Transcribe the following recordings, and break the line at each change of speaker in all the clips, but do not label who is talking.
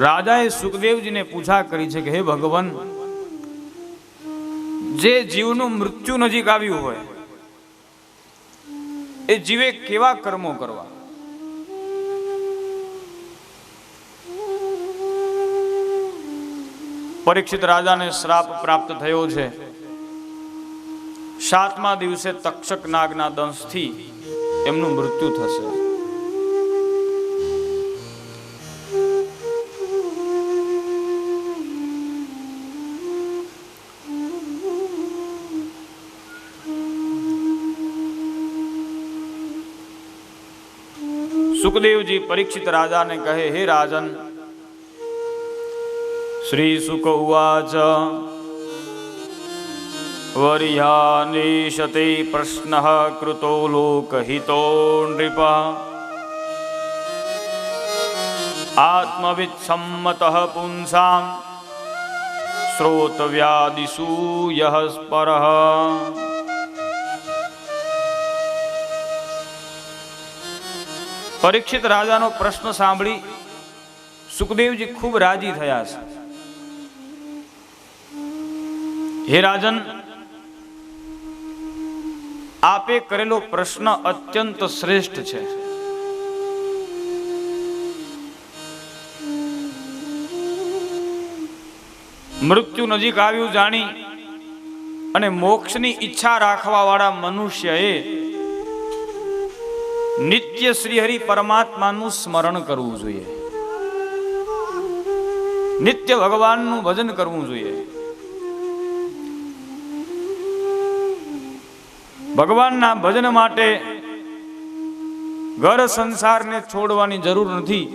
રાજાએ સુખદેવજીને પૂછા કરી છે કે હે ભગવાન, જે જીવનું મૃત્યુ નજીક આવ્યું હોય એ જીવે કેવા કર્મો કરવા? પરીક્ષિત રાજાને શ્રાપ પ્રાપ્ત થયો છે. 7મા દિવસે તક્ષક નાગના દંશથી એમનું મૃત્યુ થશે. સુખદેવજી પરીક્ષિત રાજાને કહે, હે રાજન, શ્રી સુક ઉવાચ વર્યાનિશતે પ્રશ્નઃ કૃતો લોકહિતો નૃપ આત્મવિદ સંમતઃ પુંસામ શ્રોતવ્યાદિષુ યઃ સ્પરઃ. પરીક્ષિત રાજાનો પ્રશ્ન સાંભળી સુખદેવજી ખૂબ રાજી થયા છે. હે રાજન, આપે કરેલો પ્રશ્ન અત્યંત શ્રેષ્ઠ છે. મૃત્યુ નજીક આવ્યું જાણી અને મોક્ષની ઈચ્છા રાખવા વાળા મનુષ્યએ નિત્ય શ્રી હરિ પરમાત્માનું સ્મરણ કરવું જોઈએ, નિત્ય ભગવાનનું ભજન કરવું જોઈએ. ભગવાનના ભજન માટે ઘર સંસારને છોડવાની જરૂર નથી.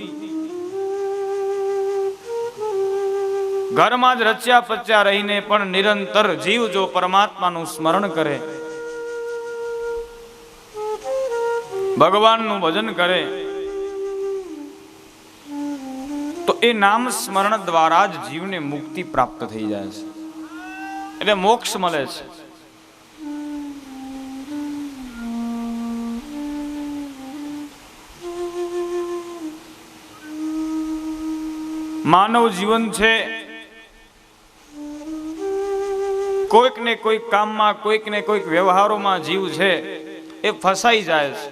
ઘરમાં જ રચ્યા પચ્યા રહીને પણ નિરંતર જીવ જો પરમાત્માનું સ્મરણ કરે, ભગવાનનું ભજન કરે, તો એ નામ સ્મરણ દ્વારા જ જીવને મુક્તિ પ્રાપ્ત થઈ જાય છે, એટલે મોક્ષ મળે છે. માનવ જીવન છે, કોઈક ને કોઈક કામમાં, કોઈક ને કોઈક વ્યવહારોમાં જીવ છે એ ફસાઈ જાય છે.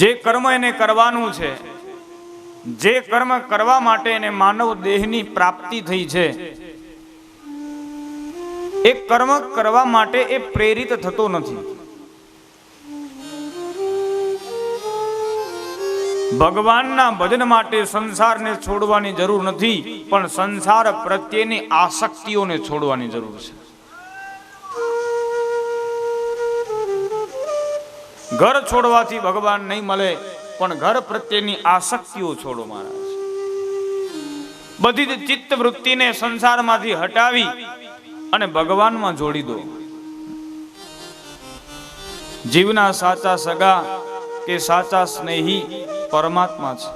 જે કર્મ એને કરવાનું છે, જે કર્મ કરવા માટે એને માનવ દેહની પ્રાપ્તિ થઈ છે, એ કર્મ કરવા માટે એ પ્રેરિત થતો નથી. ભગવાનના ભજન માટે સંસારને છોડવાની જરૂર નથી, પણ સંસાર પ્રત્યેની આસક્તિઓને છોડવાની જરૂર છે. ઘર છોડવાથી ભગવાન નહીં મળે, પણ ઘર પ્રત્યેની આસક્તિઓ છોડો મહારાજ. બધી જ ચિત્ત વૃત્તિને સંસારમાંથી હટાવી અને ભગવાનમાં જોડી દો. જીવના સાચા સગા કે સાચા સ્નેહી પરમાત્મા છે.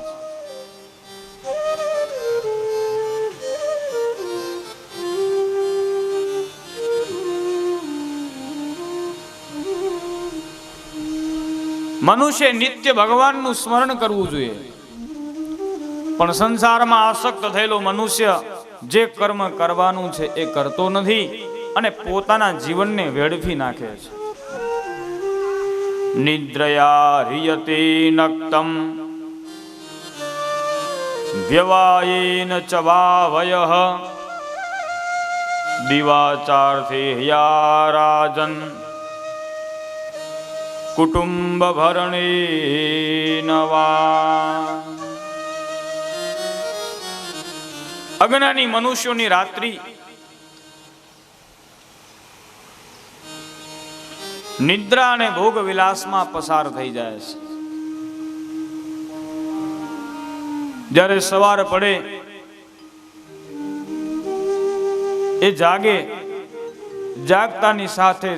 મનુષ્ય નિત્ય ભગવાનનું સ્મરણ કરવું જોઈએ, પણ સંસારમાં આસક્ત થયેલો મનુષ્ય જે કર્મ કરવાનું છે એ કરતો નથી અને પોતાના જીવનને વેડફી નાખે છે. નિદ્રયા રિયતે નક્તમ વ્યવાયેન ચવાવયઃ દિવાચાર્થે હ્યા રાજન કુટુંબ ભરણે નવા. અજ્ઞાની મનુષ્યોની રાત્રિ નિદ્રા અને ભોગ વિલાસમાં પસાર થઈ જાય છે. જ્યારે સવાર પડે એ જાગે, જાગતાની સાથે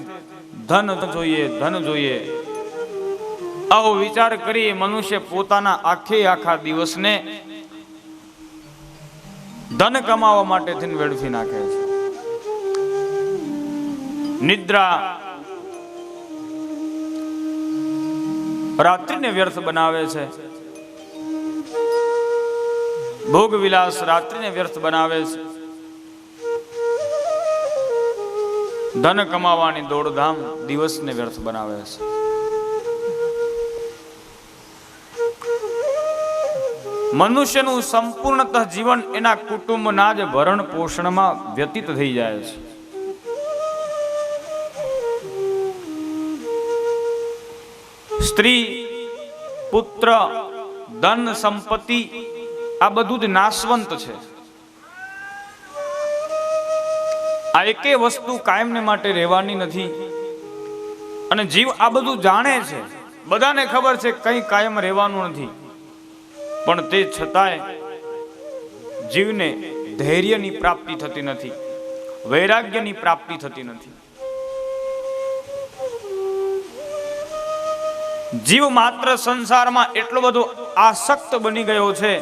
ધન જોઈએ, ધન જોઈએ, આવો વિચાર કરી મનુષ્ય પોતાના આખા દિવસને ધન કમાવા માટે વેડફી નાખે છે. નિદ્રા રાત્રિને વ્યર્થ બનાવે છે, ભોગ વિલાસ રાત્રિને વ્યર્થ બનાવે છે, ધન કમાવાની દોડધામ દિવસને વ્યર્થ બનાવે છે. મનુષ્યનું સંપૂર્ણતઃ જીવન એના કુટુંબના જ ભરણ પોષણમાં વ્યતીત થઈ જાય છે. સ્ત્રી, પુત્ર, ધન, સંપત્તિ આ બધું જ નાશવંત છે. આ એકે વસ્તુ કાયમને માટે રહેવાની નથી અને જીવ આ બધું જાણે છે. બધાને ખબર છે કઈ કાયમ રહેવાનું નથી, પણ તે છતાંય જીવને ધૈર્યની પ્રાપ્તિ થતી નથી, વૈરાગ્યની પ્રાપ્તિ થતી નથી. જીવ માત્ર સંસારમાં એટલો બધો આસક્ત બની ગયો છે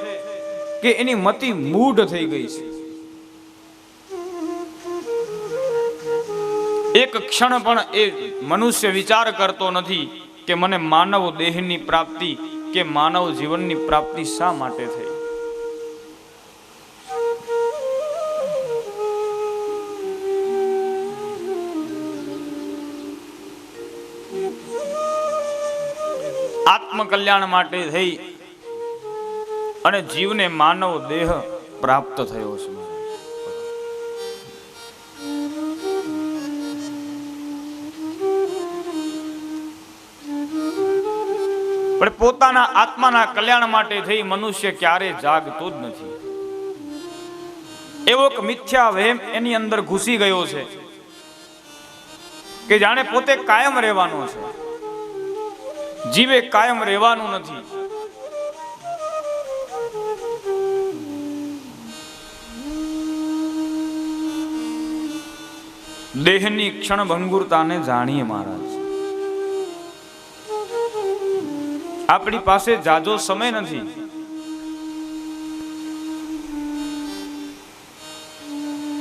કે એની મતિ મૂઢ થઈ ગઈ છે. એક ક્ષણ પણ એ મનુષ્ય વિચાર કરતો નથી કે મને માનવ દેહની પ્રાપ્તિ કે માનવ જીવનની પ્રાપ્તિ શા માટે થઈ. આત્મકલ્યાણ માટે થઈ અને જીવને માનવ દેહ પ્રાપ્ત થયો છે. પણ પોતાના આત્માના કલ્યાણ માટે થઈ મનુષ્ય ક્યારે જાગતો જ નથી. એવો એક મિથ્યા વહેમ એની અંદર ઘૂસી ગયો છે કે જાણે પોતે કાયમ રહેવાનો છે, જીવે કાયમ રહેવાનું નથી. દેહની ક્ષણભંગુરતાને જાણીએ મહારાજ. આપણી પાસે જાજો સમય નથી.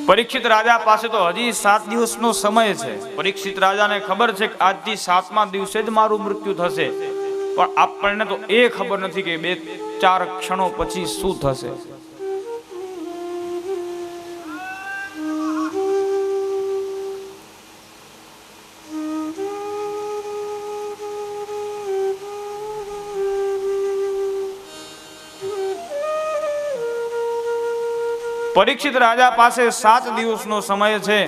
પરીક્ષિત રાજા પાસે તો હજી 7 દિવસનો સમય છે. પરીક્ષિત રાજાને ખબર છે કે આજથી 7મા દિવસે જ મારું મૃત્યુ થશે, પણ આપણને તો એ ખબર નથી કે 2-4 ક્ષણો પછી શું થશે. પરીક્ષિત રાજા પાસે 7 દિવસનો સમય છે,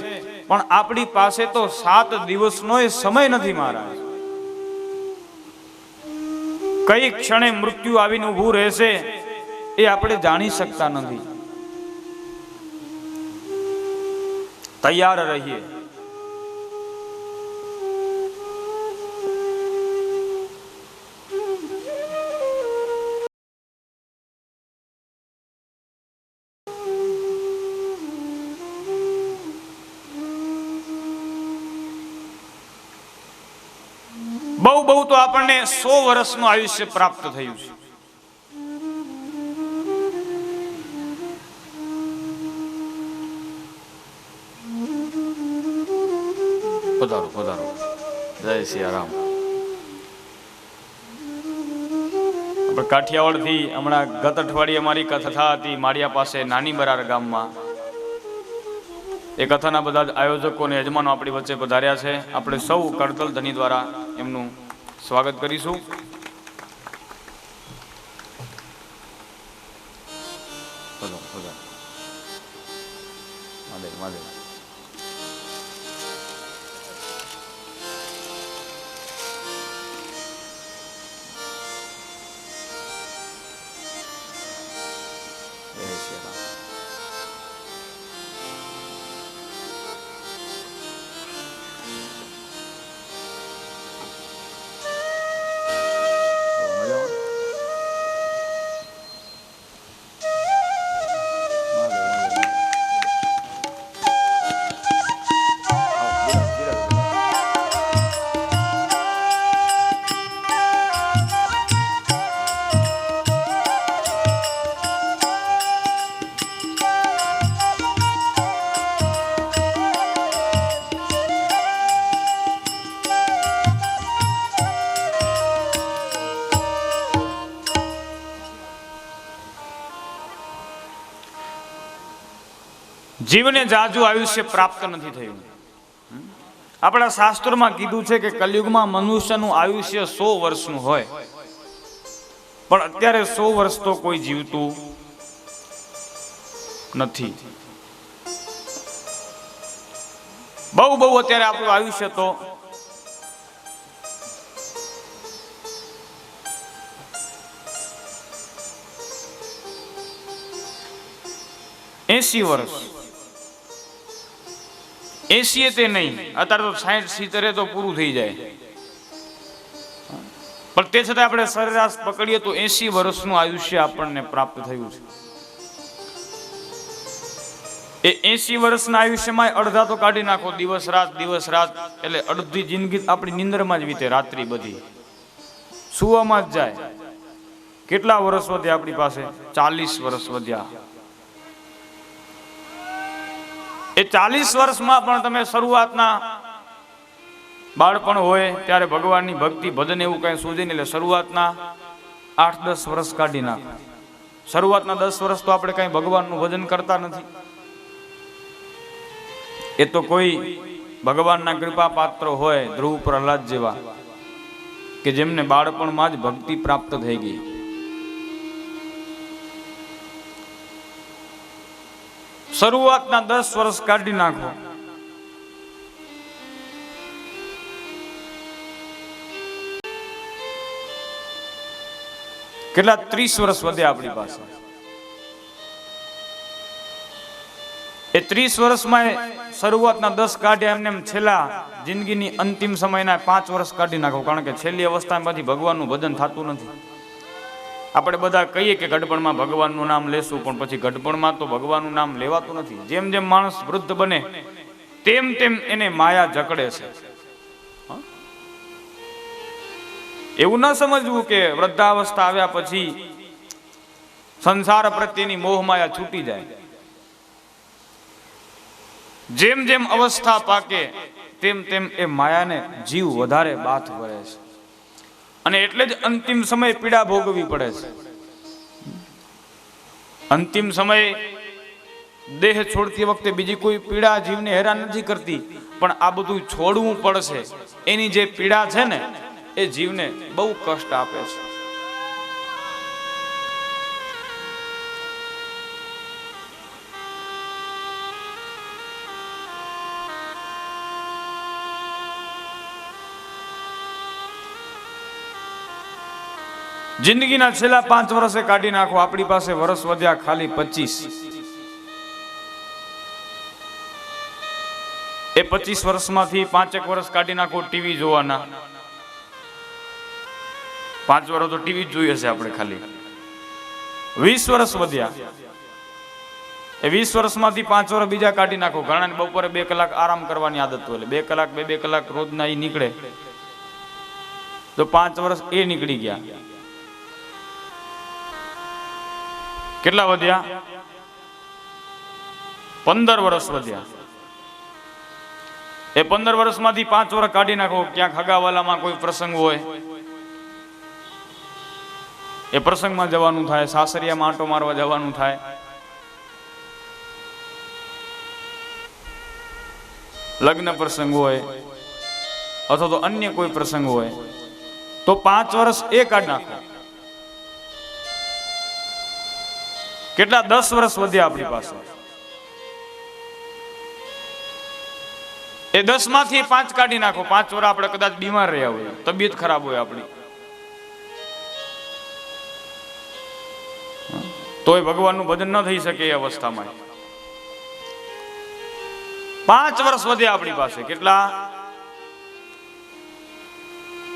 પણ આપણી પાસે તો 7 દિવસનો સમય નથી મહારાજ. કઈ ક્ષણે મૃત્યુ આવીને ઊભું રહેશે એ આપણે જાણી શકતા નથી. તૈયાર રહીએ. બહુ તો આપણને 100 વર્ષનું આયુષ્ય પ્રાપ્ત થયું છે. પધારો પધારો. જય સિયારામ. આપણે કાઠિયાવાડ થી હમણાં ગત અઠવાડિયે અમારી કથા હતી માળિયા પાસે નાની બરાર ગામમાં. એ કથાના બધા જ આયોજકો અને યજમાનો આપણી વચ્ચે પધાર્યા છે. આપણે સૌ કરતલ ધની દ્વારા એમનું સ્વાગત કરીશું. જીવને જાજુ આયુષ્ય પ્રાપ્ત નથી થયું. આપણા શાસ્ત્રોમાં કીધું છે કે કલયુગમાં મનુષ્યનું આયુષ્ય 100 વર્ષનું હોય, પણ અત્યારે 100 વર્ષ તો કોઈ જીવતું નથી. બહુ અત્યારે આપણું આયુષ્ય તો 80 વર્ષ. 80 તે નહીં, અત્યારે તો 60-70 તો પૂરું થઈ જાય, પણ તે છતાં આપણે સરેરાશ પકડીએ તો 80 વર્ષનું આયુષ્ય આપણને પ્રાપ્ત થયું છે. એ 80 વર્ષના આયુષ્યમાં અડધા તો કાઢી નાખો, દિવસ રાત, એટલે અડધી જિંદગી આપણી નિંદરમાં જ વીતે, રાત્રિ બધી સુવામાં જ જાય. કેટલા વર્ષ વધ્યા આપણી પાસે? 40 વર્ષ વધ્યા. એ 40 વર્ષમાં પણ તમે શરૂઆતના બાળપણ હોય ત્યારે ભગવાનની ભક્તિ ભજન એવું કઈ સૂજે નહીં, એટલે શરૂઆતના 8-10 વર્ષ કાઢી નાખો. શરૂઆતના 10 વર્ષ તો આપણે કઈ ભગવાનનું ભજન કરતા નથી. એ તો કોઈ ભગવાનના કૃપા પાત્ર હોય, ધ્રુવ પ્રહલાદ જેવા, કે જેમને બાળપણમાં જ ભક્તિ પ્રાપ્ત થઈ ગઈ. શરૂઆતના 10 વર્ષ કાઢી નાખો, કેટલા 30 વર્ષ વધ્યા આપણી પાસે. એ 30 વર્ષમાં શરૂઆતના 10 કાઢ્યા, એમને છેલ્લા જિંદગીની અંતિમ સમયના 5 વર્ષ કાઢી નાખો, કારણ કે છેલ્લી અવસ્થામાંથી ભગવાનનું ભજન થતું નથી. આપણે બધા કહીએ કે ગઢપણમાં ભગવાનનું નામ લેશું, પણ પછી ગઢપણમાં તો ભગવાનનું નામ લેવાતું નથી. જેમ જેમ માણસ વૃદ્ધ બને તેમ તેમ એને માયા જકડે છે. એવું ન સમજવું કે વૃદ્ધાવસ્થા આવ્યા પછી સંસાર પ્રત્યેની મોહ માયા છૂટી જાય. જેમ જેમ અવસ્થા પાકે તેમ તેમ એ માયાને જીવ વધારે બાથ ભરે છે, અને એટલે જ અંતિમ સમય પીડા ભોગવવી પડે છે. અંતિમ સમય દેહ છોડતી વખતે બીજી કોઈ પીડા જીવને હેરાન નથી કરતી, પણ આ બધું છોડવું પડશે. એની જે પીડા છે ને, એ જીવને બહુ કષ્ટ આપે છે. જિંદગીના છેલ્લા 5 વર્ષે કાઢી નાખો, આપણી પાસે વર્ષ વધ્યા ખાલી 25. એ 25 વર્ષમાંથી 5 વર્ષ કાઢી નાખો ટીવી જોવાના. 5 વર્ષ તો ટીવી જ જોઈએ છે આપણે ખાલી. 20 વર્ષ વધ્યા. એ 20 વર્ષમાંથી 5 વર્ષ બીજા કાઢી નાખો. ઘણાને બપોરે 2 કલાક આરામ કરવાની આદત હોય, એટલે 2 કલાક 2 કલાક રોજના એ નીકળે, તો 5 વર્ષ એ નીકળી ગયા. કેટલા વધ્યા? 15 વર્ષ વધ્યા. એ 15 વર્ષમાંથી 5 વર્ષ કાઢી નાખો. ક્યાંક હગાવાલામાં કોઈ પ્રસંગ હોય, એ પ્રસંગમાં જવાનું થાય, સાસરિયામાં આંટો મારવા જવાનું થાય. લગ્ન પ્રસંગ હોય અથવા તો અન્ય કોઈ પ્રસંગ હોય તો 5 વર્ષ એ કાઢી નાખો. કેટલા 10 વર્ષ વધ્યા આપણી પાસે. એ 10 માંથી 5 કાઢી નાખો. 5 વર્ષ આપણે કદાચ બીમાર રહ્યા હોય, તબિયત ખરાબ હોય આપણી, તોય ભગવાનનું ભજન ન થઈ શકે એ અવસ્થામાં 5 વર્ષ વધ્યા આપણી પાસે. કેટલા?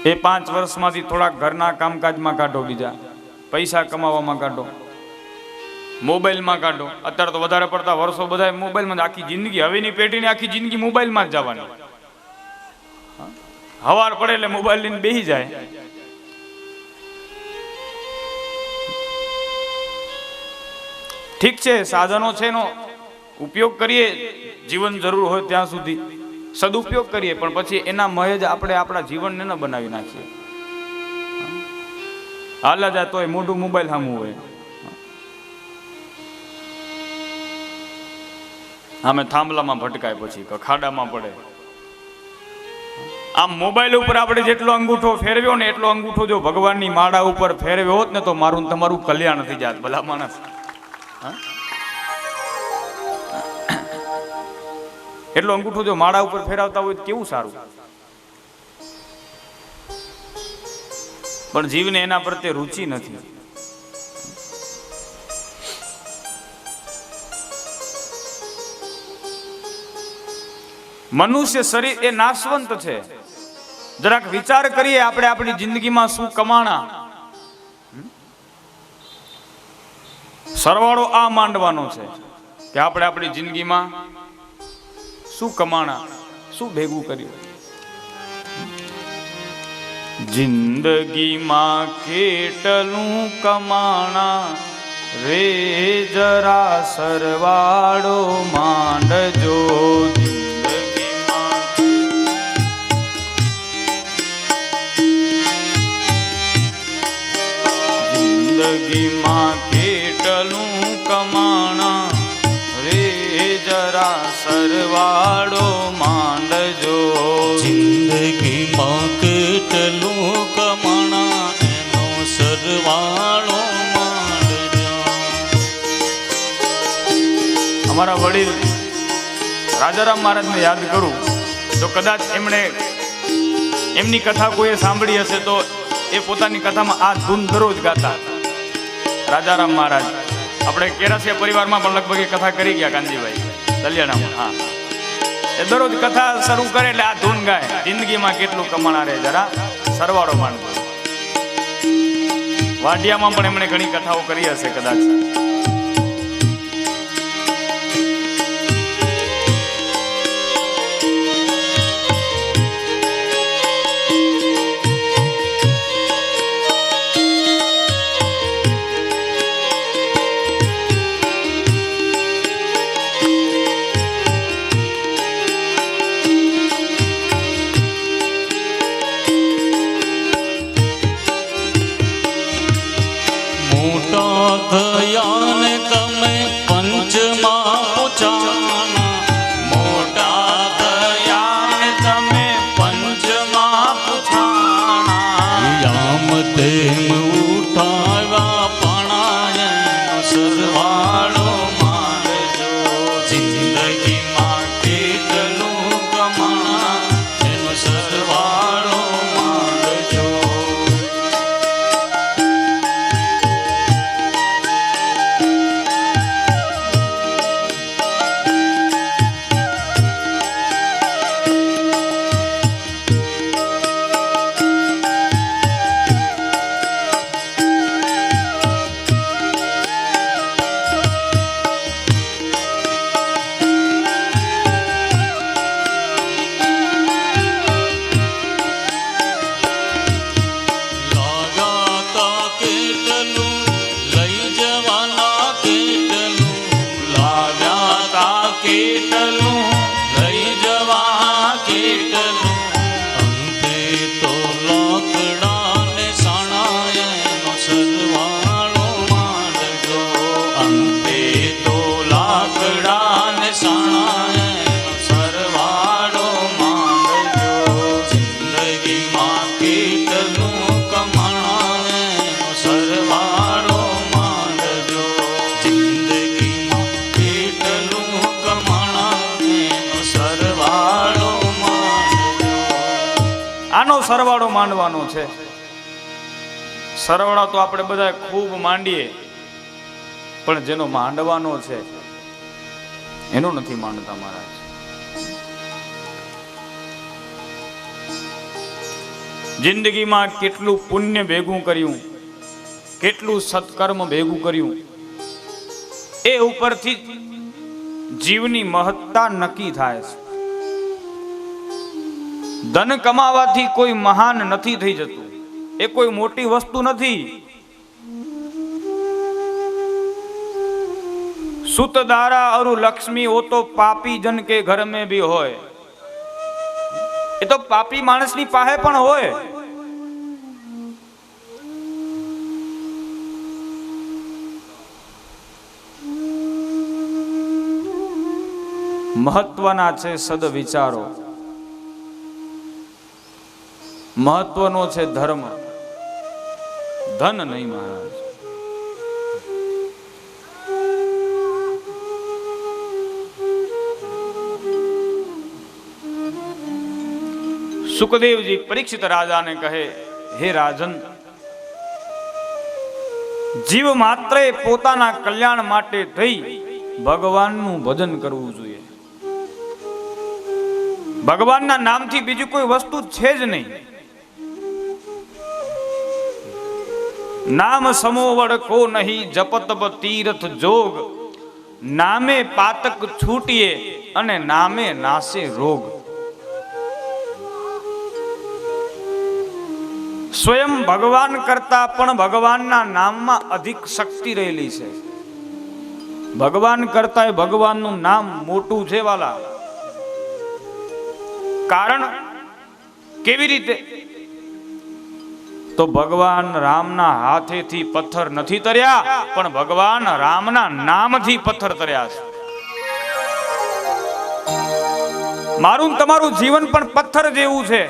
એ 5 વર્ષમાંથી થોડાક ઘરના કામકાજમાં કાઢો, બીજા પૈસા કમાવામાં કાઢો, મોબાઈલમાં કાઢો. અત્યારે તો વધારે પડતા વર્ષો બધા મોબાઈલમાં જ, આખી જિંદગી, હવેની પેઢીની આખી જિંદગી મોબાઈલમાં જ જવાની. હવાર પડે એટલે મોબાઈલ લઈને બેસી જાય. ઠીક છે, સાધનો છે એનો ઉપયોગ કરીએ, જીવન જરૂર હોય ત્યાં સુધી સદુપયોગ કરીએ, પણ પછી એના મય જ આપણે આપણા જીવનને ન બનાવી નાખીએ. હાલા જાય તોય મોટું મોબાઈલ સામું હોય, આમે થાંભલામાં ભટકાય, પછી ખાડામાં પડે. આમ મોબાઈલ ઉપર આપણે જેટલો અંગૂઠો ફેરવ્યો ને એટલો અંગૂઠો જો ભગવાનની માળા ઉપર ફેરવ્યો હોત ને તો મારું તમારું કલ્યાણ થઈ જાત. ભલા માણસ, એટલો અંગૂઠો જો માળા ઉપર ફેરવતા હોય તો કેવું સારું. પણ જીવને એના પ્રત્યે રુચિ નથી. મનુષ્ય શરીર એ નાશવંત છે. જરાક વિચાર કરીએ આપણે આપણી જિંદગીમાં શું કમાણા. સરવાળો આ માંડવાનો છે કે આપણે આપણી જિંદગીમાં શું કમાણા, શું ભેગું કર્યું. જિંદગીમાં કેટલું કમાણા રે, જરા સરવાળો માંડજો. જિંદગીમાં કેટલું કમાણા રે, જરા સરવાળો માંડજો.
જિંદગીમાં કેટલું કમાણા એનો સરવાળો માંડજો.
અમારા વડીલ રાજારામ મહારાજને યાદ કરું તો કદાચ એમની કથા કોઈએ સાંભળી હશે તો એ પોતાની કથામાં આ ધૂન દરરોજ ગાતા. રાજારામ મહારાજ આપણે કેરાસિયા પરિવારમાં પણ લગભગ એ કથા કરી ગયા, કાનજીભાઈ દલિયાણામાં. હા, એ દરરોજ કથા શરૂ કરે એટલે આ ધૂન ગાય. જિંદગીમાં કેટલું કમાણા રે, જરા સરવાળો માંડવો. વાડિયામાં પણ એમણે ઘણી કથાઓ કરી હશે કદાચ.
થયા ને તમે પંચમાં પૂછાણા.
મોટા થયા ને તમે પંચમાં પૂછાણા.
યામ તેમ ઉઠાવ્યા પણાયનો સરવાળો માંડજો. જિંદગીમાં કેટલું કમાણા એનો સરવાળો માંડજો.
કેટલું લઈ જવા કેટલું.
અંતે તો લાકડાને સણાયનો સરવાળો માંડજો.
અંતે તો લાકડાને સણાયનો સરવાળો સરવાળો માંડવાનો છે. સરવાળો તો આપણે બધા ખૂબ માંડીએ, પણ જેનો માંડવાનો છે એનો નથી માંડતા મહારાજ. જિંદગીમાં કેટલું પુણ્ય ભેગું કર્યું, કેટલું સત્કર્મ ભેગું કર્યું, એ ઉપરથી જીવની મહત્તા નક્કી થાય છે. ધન કમાવાથી કોઈ મહાન નથી થઈ જતું, એ કોઈ મોટી વસ્તુ નથી. સુત દારા અરુ લક્ષ્મી હો તો પાપી જન કે ઘર में भी હોય, એ તો પાપી માણસની પાસે પણ હોય. મહત્વના છે સદ વિચારો, મહત્વનો છે ધર્મ, ધન નહીં મહારાજ. સુખદેવજી પરીક્ષિત રાજાને કહે, હે રાજન, જીવ માત્રે પોતાના કલ્યાણ માટે થઈ ભગવાનનું ભજન કરવું જોઈએ. ભગવાનના નામથી બીજી કોઈ વસ્તુ છે જ નહીં. નામ સમોવડ કો નહીં જપત તીર્થ જોગ, નામે પાતક છૂટીએ અને નામે નાશે રોગ. સ્વયં ભગવાન કરતા પણ ભગવાનના નામમાં અધિક શક્તિ રહેલી છે. ભગવાન કરતા એ ભગવાનનું નામ મોટું છે વાલા. કારણ કેવી રીતે? તો ભગવાન રામના હાથેથી પથ્થર નથી તર્યા, પણ ભગવાન રામના નામથી પથ્થર તર્યા છે. મારું તમારું જીવન પણ પથ્થર જેવું છે,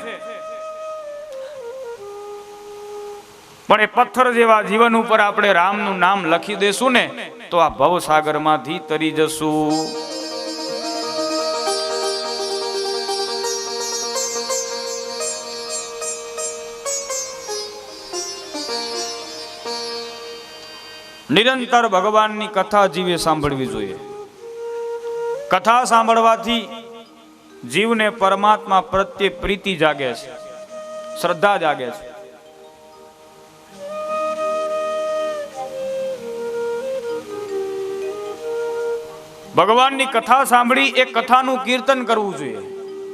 પણ એ પથ્થર જેવા જીવન ઉપર આપણે રામનું નામ લખી દેશું ને તો આ ભવસાગરમાંથી તરી જશું. નિરંતર ભગવાનની કથા જીવે સાંભળવી જોઈએ. કથા સાંભળવાથી જીવને પરમાત્મા પ્રત્યે પ્રીતિ જાગે છે, શ્રદ્ધા જાગે છે. ભગવાનની કથા સાંભળી એ કથાનું કીર્તન કરવું જોઈએ.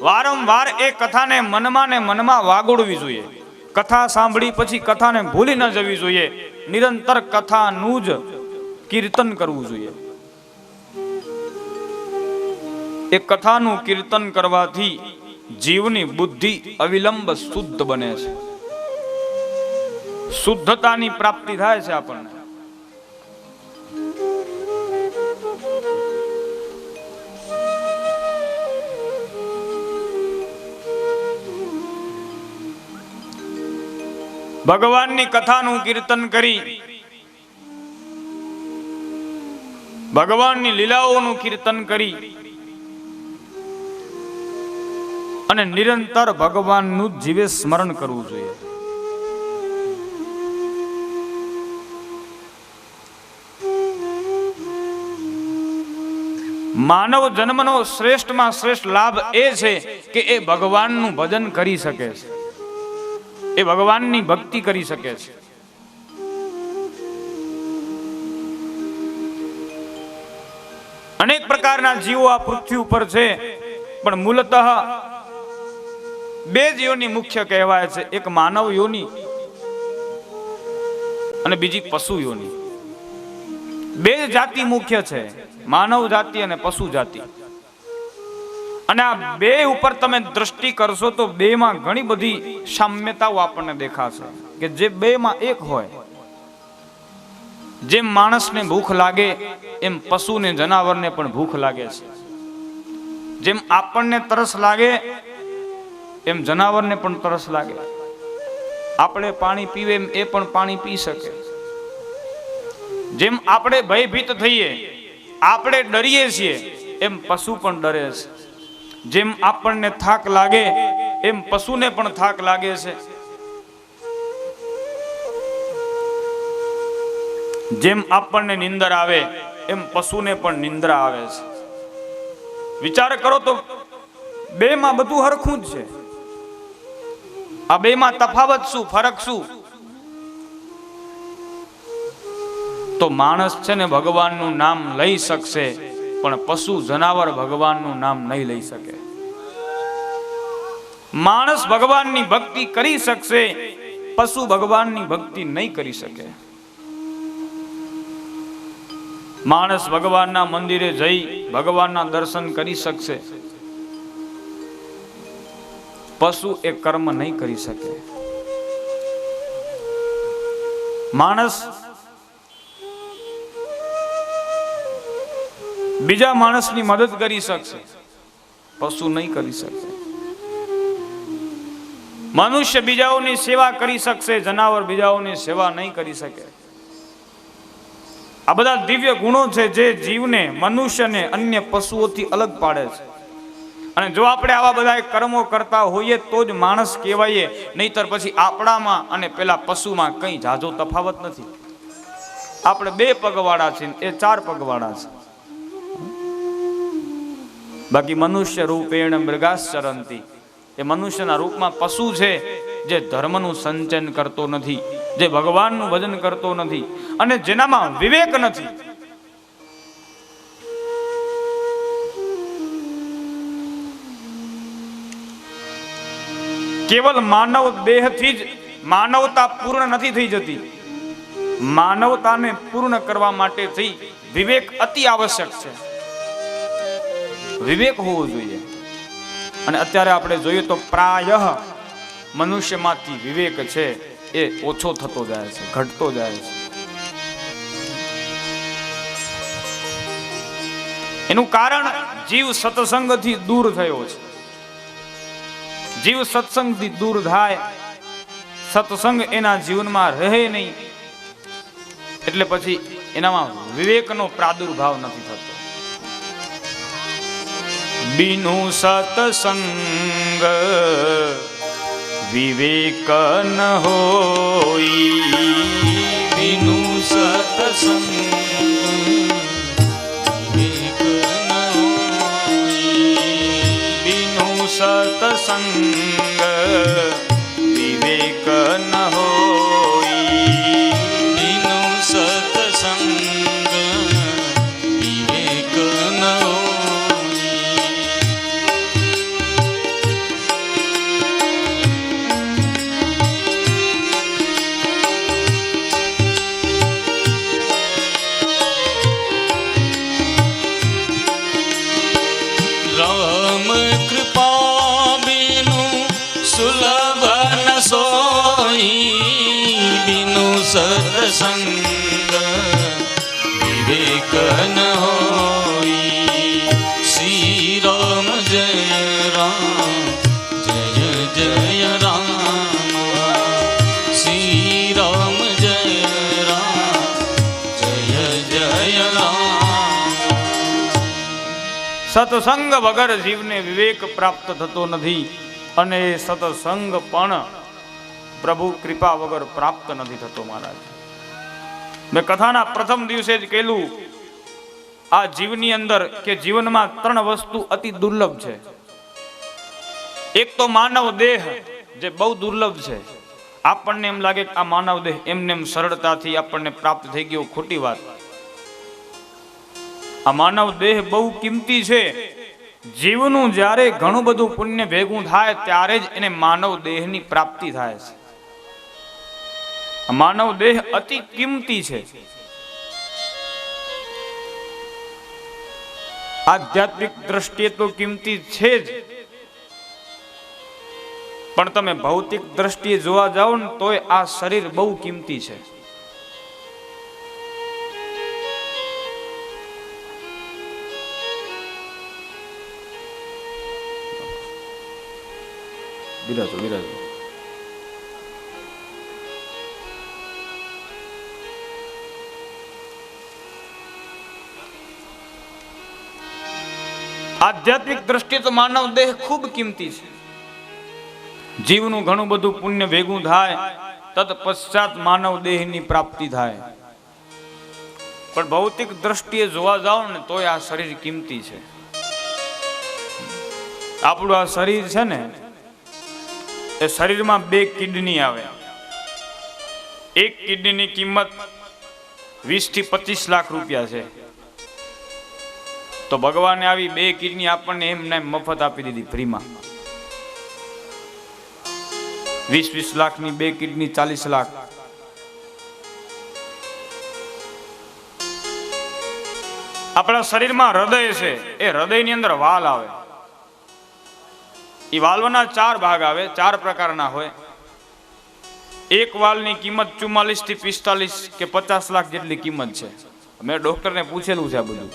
વારંવાર એ કથાને મનમાં ને મનમાં વાગોડવી જોઈએ. કથા સાંભળી પછી કથાને ભૂલી ન જવી જોઈએ. નિરંતર કથાનું જ કીર્તન કરવું જોઈએ. એ કથાનું કીર્તન કરવાથી જીવની બુદ્ધિ અવિલંબ શુદ્ધ બને છે, શુદ્ધતાની પ્રાપ્તિ થાય છે આપણને. ભગવાનની કથાનું કીર્તન કરી, ભગવાનની લીલાઓનું કીર્તન કરી અને નિરંતર ભગવાનનું જીવે સ્મરણ કરવું જોઈએ. માનવ જન્મનો શ્રેષ્ઠમાં શ્રેષ્ઠ લાભ એ છે કે એ ભગવાનનું ભજન કરી શકે છે, એ ભગવાનની ભક્તિ કરી શકે છે. અનેક પ્રકારના જીવો આ પૃથ્વી ઉપર છે, પણ મૂલતઃ બે જ યોની મુખ્ય કહેવાય છે. એક માનવ યોની અને બીજી પશુ યોની. બે જાતિ મુખ્ય છે, માનવ જાતિ અને પશુ જાતિ. અને આ બે ઉપર તમે દ્રષ્ટિ કરશો તો બે માં ઘણી બધી સામ્યતાઓ આપણને દેખાશે કે જે બે માં એક હોય. જેમ માણસને ભૂખ લાગે એમ પશુને જનાવરને પણ ભૂખ લાગે છે. જેમ આપણને તરસ લાગે એમ જનાવરને પણ તરસ લાગે. આપણે પાણી પીવે એમ એ પણ પાણી પી શકે. જેમ આપણે ભયભીત થઈએ, આપણે ડરીએ છીએ, એમ પશુ પણ ડરે છે. જેમ આપણને થાક લાગે એમ પશુને પણ થાક લાગે છે. જેમ આપણને નિંદર આવે એમ પશુને પણ નિંદ્રા આવે છે. વિચાર કરો તો બે માં બધું હરખું જ છે. આ બે માં તફાવત શું, ફરક શું? તો માણસ છે ને ભગવાનનું નામ લઈ શકશે, પણ પશુ જનાવર ભગવાનનું નામ નહીં લઈ શકે. માણસ ભગવાનની ભક્તિ કરી શકશે, પશુ ભગવાનની ભક્તિ નહીં કરી શકે. માણસ ભગવાનના મંદિરે જઈ ભગવાનના દર્શન કરી શકશે, પશુ એ કર્મ નહીં કરી શકે. માણસ બીજા માણસની મદદ કરી શકશે, પશુ નહીં કરી શકે. મનુષ્ય બીજાઓની સેવા કરી શકશે, જનાવર બીજાઓની સેવા નહીં કરી શકે. આ બધા દિવ્ય ગુણો છે જે જીવને, મનુષ્યને અન્ય પશુઓથી અલગ પાડે છે. અને જો આપણે આવા બધા કર્મો કરતા હોઈએ તો જ માણસ કહેવાય, નહીતર પછી આપણામાં અને પેલા પશુમાં કંઈ ઝાઝો તફાવત નથી. આપણે 2 પગવાળા છે, એ 4 પગવાળા છે. બાકી મનુષ્ય રૂપેણ મૃગાશ્ચરંતી, એ મનુષ્યના રૂપમાં પશુ છે જે ધર્મનું સંચયન કરતો નથી, જે ભગવાનનું ભજન કરતો નથી, અને જેનામાં વિવેક નથી. કેવલ માનવ દેહથી જ માનવતા પૂર્ણ નથી થઈ જતી. માનવતાને પૂર્ણ કરવા માટે થઈ વિવેક અતિ આવશ્યક છે. વિવેક હોવો જોઈએ. અને અત્યારે આપણે જોઈએ તો પ્રાયઃ મનુષ્યમાંથી વિવેક છે એ ઓછો થતો જાય છે, ઘટતો જાય છે. એનું કારણ જીવ સત્સંગથી દૂર થયો છે. જીવ સત્સંગથી દૂર થાય, સત્સંગ એના જીવનમાં રહે નહીં, એટલે પછી એનામાં વિવેકનો પ્રાદુર્ભાવ નથી થતો. બિનુ સત્સંગ વિવેક ન હોઈ,
બિનુ સત્સંગ વિવેક ન હોઈ,
બિનુ સત્સંગ વિવેક ન હોઈ,
બિનુ સત્સંગ વિવેક ન હોઈ. રામ કૃપા બિનુ સુલભ ન સોઈ, બિનુ સત્સંગ વિવેક ન હોઈ. શ્રી રામ જય રામ, જય જય રામ. શ્રી રામ જય રામ, જય જય રામ.
સત્સંગ વગર જીવને વિવેક પ્રાપ્ત થતો નથી, અને સત્સંગ પણ પ્રભુ કૃપા વગર પ્રાપ્ત નથી થતો. મહારાજ, મેં કથાના પ્રથમ દિવસે જ કહેલું, આ જીવની અંદર કે જીવનમાં 3 વસ્તુ અતિ દુર્લભ છે. એક તો માનવ દેહ, જે બહુ દુર્લભ છે. આપણને એમ લાગે કે આ માનવ દેહ એમને એમ સરળતાથી આપણને પ્રાપ્ત થઈ ગયો, ખોટી વાત. આ માનવ દેહ બહુ કિંમતી છે. જીવનું જ્યારે ઘણું બધું પુણ્ય ભેગું થાય ત્યારે જ એને માનવ દેહની પ્રાપ્તિ થાય છે. આ માનવ દેહ અતિ કિંમતી છે. આધ્યાત્મિક દ્રષ્ટિએ તો કિંમતી છે જ, પણ તમે ભૌતિક દ્રષ્ટિએ જોવા જાઓ ને તોય આ શરીર બહુ કિંમતી છે. બિરાજો બિરાજો. આધ્યાત્મિક દ્રષ્ટિએ તો માનવ દેહ ખૂબ કિંમતી છે. જીવનું ઘણું બધું પુણ્ય ભેગું થાય તત પશ્ચાત માનવ દેહની પ્રાપ્તિ થાય. પણ ભૌતિક દ્રષ્ટિએ જોવા જાઓ ને તોય આ શરીર કિંમતી છે. આપણું આ શરીર છે ને, એ શરીરમાં 2 કિડની આવે. એક કિડનીની કિંમત 20 થી 25 લાખ રૂપિયા છે. તો ભગવાને આવી 2 કિડની આપણને એમને મફત આપી દીધી, ફ્રીમાં. 20 લાખની 2 કિડની 40 લાખ. આપણા શરીરમાં હૃદય છે, એ હૃદયની અંદર વાલ આવે. એ વાલ્વના 4 ભાગ આવે, 4 પ્રકારના હોય. એક વાલની કિંમત 44 થી 45 કે 50 લાખ જેટલી કિંમત છે. મેં ડોક્ટરને પૂછેલું છે આ બધું.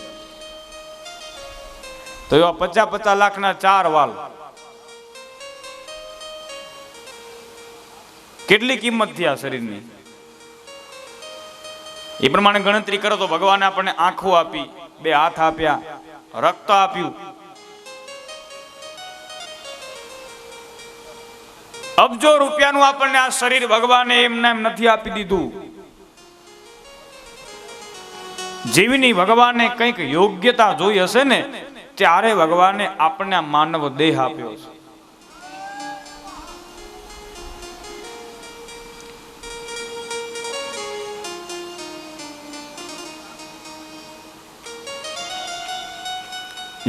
તો એવા 50 લાખના 4 વાલ, કેટલી કિંમત થઈ આ શરીરની? એ પ્રમાણે ગણતરી કરો તો ભગવાને આપણને આંખો આપી, 2 હાથ આપ્યા, રક્ત આપ્યું, અબજો રૂપિયાનું આપણને આ શરીર ભગવાને એમને એમ નથી આપી દીધું. જીવની ભગવાને કંઈક યોગ્યતા જોઈ હશે ને, ત્યારે ભગવાને આપણને આ માનવ દેહ આપ્યો છે.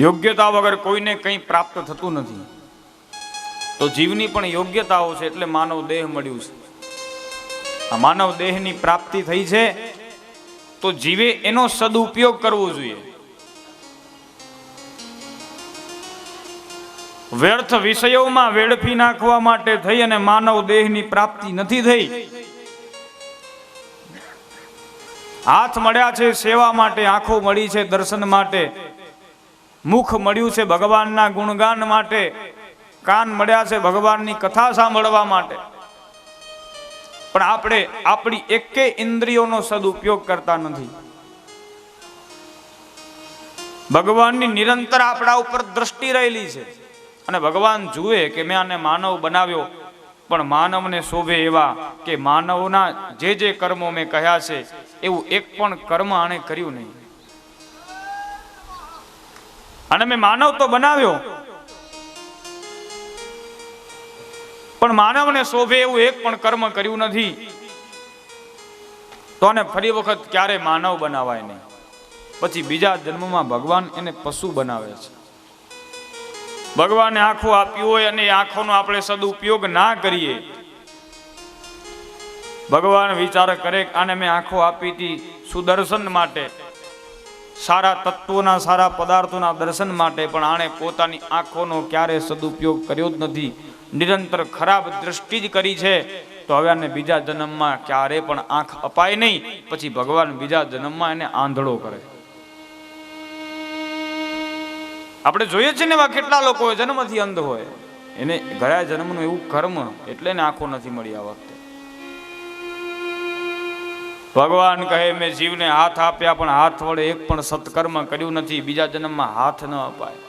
યોગ્યતા વગર કોઈને કંઈ પ્રાપ્ત થતું નથી. તો જીવની પણ યોગ્યતાઓ છે, એટલે માનવ દેહ મળ્યું છે. આ માનવ દેહની પ્રાપ્તિ થઈ છે તો જીવે એનો સદુપયોગ કરવો જોઈએ. વ્યર્થ વિષયોમાં વેડફી નાખવા માટે થઈ અને માનવ દેહની પ્રાપ્તિ નથી થઈ. હાથ મળ્યા છે સેવા માટે, આંખો મળી છે દર્શન માટે, મુખ મળ્યું છે ભગવાનના ગુણગાન માટે, કાન મળ્યા છે ભગવાનની કથા સાંભળવા માટે. પણ આપણે આપણી એકે ઇન્દ્રિયોનો સદુપયોગ કરતા નથી. ભગવાનની નિરંતર આપણા ઉપર દ્રષ્ટિ રહેલી છે અને ભગવાન જુએ કે મેં આને માનવ બનાવ્યો, પણ માનવને શોભે એવા કે માનવના જે કર્મો મેં કહ્યા છે એવું એક પણ કર્મ આણે કર્યું નહીં. અને મેં માનવ તો બનાવ્યો, પણ માનવને શોભે એવું એક પણ કર્મ કર્યું નથી. તો આને ફરી વખત ક્યારે માનવ બનાવાય નહીં. પછી બીજા જન્મમાં ભગવાન એને પશુ બનાવે છે. ભગવાને આંખો આપ્યું હોય અને આંખોનો આપણે સદુપયોગ ના કરીએ, ભગવાન વિચાર કરે કે આને મેં આંખો આપી હતી સુદર્શન માટે, સારા તત્વોના સારા પદાર્થોના દર્શન માટે, પણ આણે પોતાની આંખોનો ક્યારે સદુપયોગ કર્યો જ નથી. નિરંતર ખરાબ દ્રષ્ટિ જ કરી છે. તો હવે આને બીજા જન્મમાં ક્યારે પણ આંખ અપાય નહીં. પછી ભગવાન બીજા જન્મમાં એને આંધળો કરે. આપણે જોઈએ છીએ ને એવા કેટલા લોકો જન્મથી અંધ હોય, એને ગયા જન્મનું એવું કર્મ એટલે એને આંખો નથી મળી. આ વખતે ભગવાન કહે મેં જીવને હાથ આપ્યા, પણ હાથ વડે એક પણ સત્કર્મ કર્યું નથી. બીજા જન્મમાં હાથ ન અપાય.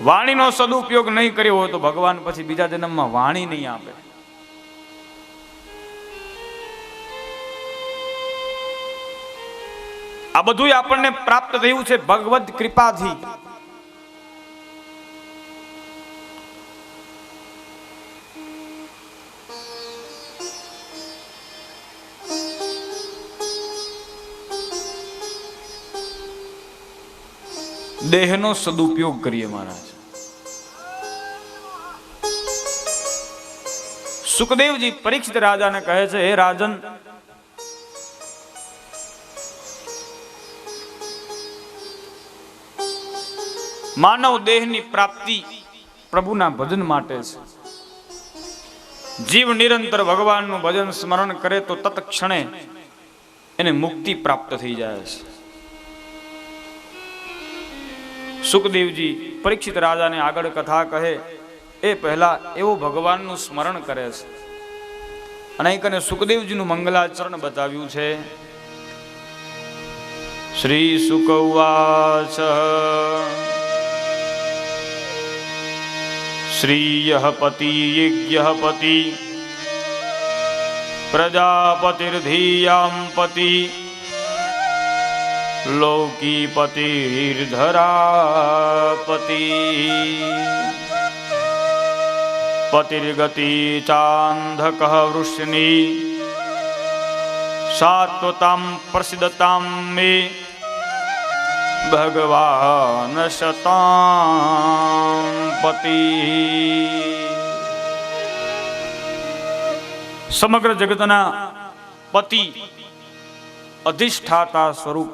વાણીનો સદુપયોગ નહીં કર્યો હોય તો ભગવાન પછી બીજા જન્મમાં વાણી નહીં આપે. આ બધું આપણને પ્રાપ્ત થયું છે ભગવદ કૃપાથી. દેહનો સદુપયોગ કરીએ મહારાજ. સુખદેવજી પરીક્ષિત રાજાને કહે છે, હે રાજન, માનવ દેહની પ્રાપ્તિ પ્રભુના ભજન માટે છે. જીવ નિરંતર ભગવાનનું ભજન સ્મરણ કરે તો તત્ક્ષણે એને મુક્તિ પ્રાપ્ત થઈ જાય છે. સુખદેવજી પરીક્ષિત રાજાને આગળ કથા કહે એ પહેલા એવો ભગવાનનું સ્મરણ કરે છે. અને અહીં સુખદેવજીનું મંગલાચરણ બતાવ્યું છે. શ્રી શુક ઉવાચ श्रियः पति यज्ञः पति प्रजापतिर्धीयां पति लौकीपतिर्धरापति पतिर्गति चान्धकः वृष्णि सात्वतां प्रसिद्धतां मे भगवान शतां पति। समग्र जगतना पति अधिष्ठाता स्वरूप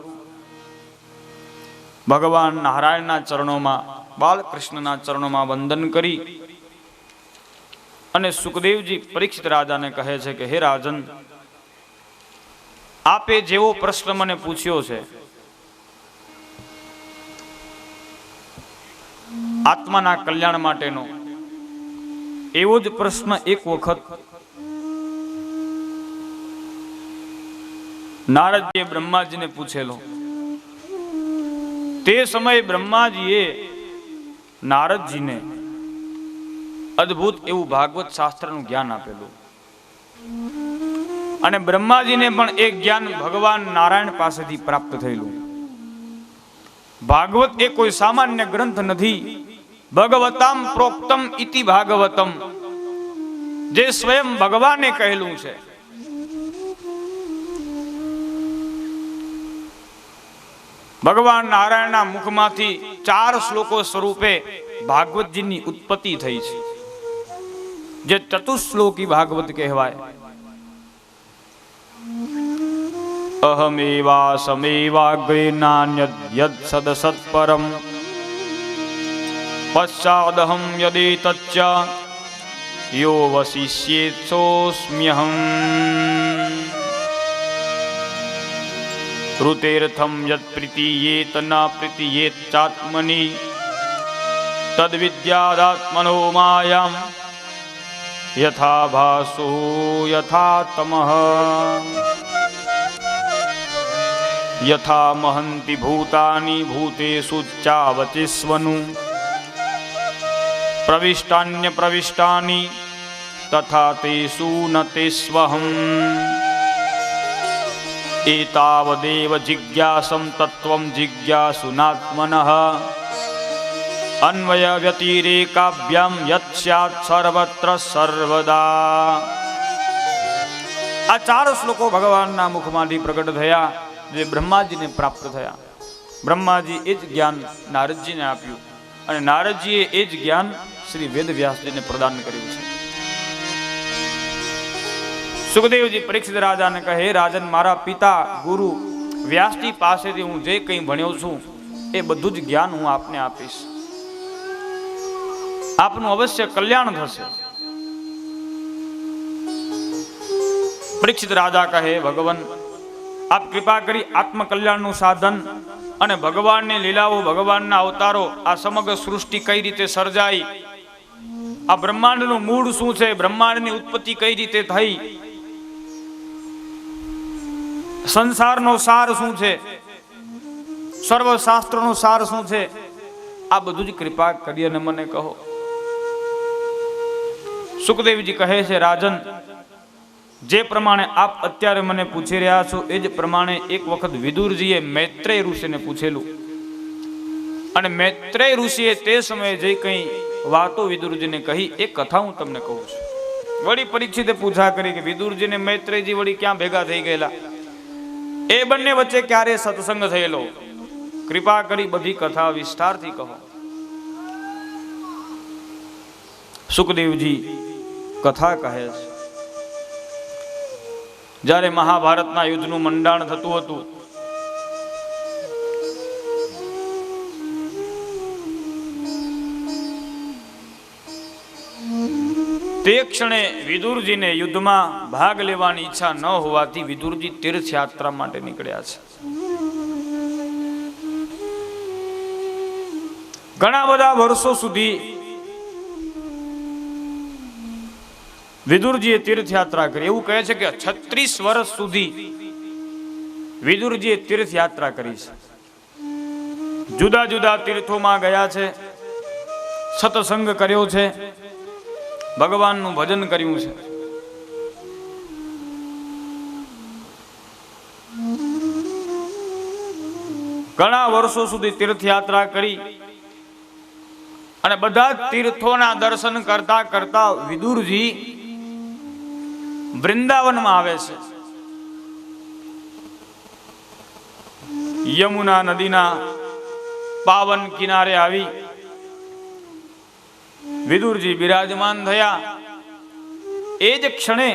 भगवान नारायणना चरणों में बालकृष्णना चरणों में वंदन करी અને સુખદેવજી પરીક્ષિત રાજાને કહે છે કે હે રાજન, આપે જેવો પ્રશ્ન મને પૂછ્યો છે આત્માના કલ્યાણ માટેનો, એવો જ પ્રશ્ન એક વખત નારદજીએ બ્રહ્માજીને પૂછેલો. તે સમયે બ્રહ્માજીએ નારદજીને અદ્ભુત એવું ભાગવત શાસ્ત્રનું જ્ઞાન આપેલું અને બ્રહ્માજીને પણ એ જ્ઞાન ભગવાન નારાયણ પાસેથી પ્રાપ્ત થયેલું. ભાગવત એ કોઈ સામાન્ય ગ્રંથ નથી. ભગવતામ પ્રોક્તમ ઇતિ ભાગવતમ, જે સ્વયં ભગવાને કહેલું છે. ભગવાન નારાયણના મુખમાંથી 4 શ્લોકો સ્વરૂપે ભાગવતજીની ઉત્પત્તિ થઈ છે, જે ચતુશ્લોકી ભાગવત કહેવાય. અહમેવા સમેવાગ્રે નાન્યદ યદ સદસત પરમ પશ્ચાદહમ યદેતચ્ચ યો વસિષ્યેત સોસ્મ્યહમ ઋતેર્થમ યદ પ્રીતિયેત ન પ્રીતિયેત ચાત્મનિ તદ વિદ્યાદાત્મનો માયામ યથા ભાસો યથા તમઃ યથા મહંતિ ભૂતાની ભૂતેષુ ચાવચિસ્વનુ પ્રવિષ્ટાન્ય પ્રવિષ્ટાની તથા તેષુ ન તેષ્વહમ એતાવદેવ જિજ્ઞાસમ તત્વમ જિજ્ઞાસુનાત્મનઃ અન્વય વ્યતિરેકાભ્યામ યત સ્યાત સર્વત્ર સર્વદા. આ 4 શ્લોકો ભગવાનના મુખમાંથી પ્રગટ થયા, જે બ્રહ્માજીને પ્રાપ્ત થયા. બ્રહ્માજી એ જ જ્ઞાન નારદજીને આપ્યું અને નારદજીએ એ જ જ્ઞાન શ્રી વેદવ્યાસજીને પ્રદાન કર્યું છે. સુખદેવજી પરીક્ષિત રાજાને કહે, રાજન, મારા પિતા ગુરુ વ્યાસજી પાસેથી હું જે કંઈ ભણ્યો છું એ બધું જ જ્ઞાન હું આપને આપીશ. આપનું અવશ્ય કલ્યાણ થશે. પરીક્ષિત રાજા કહે, ભગવાન, આપ કૃપા કરી આત્મકલ્યાણનું સાધન અને ભગવાનની લીલાઓ, ભગવાનના અવતારો, આ સમગ્ર સૃષ્ટિ કઈ રીતે સર્જાઈ, આ બ્રહ્માંડનું મૂળ શું છે, બ્રહ્માંડની ઉત્પત્તિ કઈ રીતે થઈ, સંસારનો સાર શું છે, સર્વશાસ્ત્રનો સાર શું છે, આ બધું જ કૃપા કરી અને મને કહો. સુખદેવજી કહે છે, રાજન, જે પ્રમાણે આપ અત્યારે મને પૂછી રહ્યા છો એ જ પ્રમાણે એક વખત વિદુરજીએ મૈત્રેય ઋષિને પૂછેલું અને મૈત્રેય ઋષિએ તે સમયે જે કંઈ વાતો વિદુરજીને કહી એ કથા હું તમને કહું છું. વળી પરીક્ષિતે પૂછા કરી કે વિદુરજીને મૈત્રેયજી વળી ક્યાં ભેગા થઈ ગયેલા, એ બંને વચ્ચે ક્યારે સત્સંગ થયેલો, કૃપા કરી બધી કથા વિસ્તારથી કહો. સુખદેવજી કથા કહે છે, જ્યારે મહાભારતના યુદ્ધનું મંડાણ થતું હતું તે ક્ષણે વિદુરજીને યુદ્ધમાં ભાગ લેવાની ઈચ્છા ન હોવાથી વિદુરજી તીર્થયાત્રા માટે નીકળ્યા છે. ઘણા બધા વર્ષો સુધી વિદુરજીએ તીર્થયાત્રા કરી. એવું કહે છે કે 36 વર્ષ સુધી વિદુરજીએ તીર્થયાત્રા કરી છે. જુદા જુદા તીર્થોમાં ગયા છે, સત્સંગ કર્યો છે, ભગવાનનું ભજન કર્યું છે. ઘણા વર્ષો સુધી તીર્થયાત્રા કરી અને બધા તીર્થોના દર્શન કરતા કરતા વિદુરજી વૃંદાવનમાં આવે છે. યમુના નદીના પાવન કિનારે આવી વિદુરજી બિરાજમાન થયા. એ જ ક્ષણે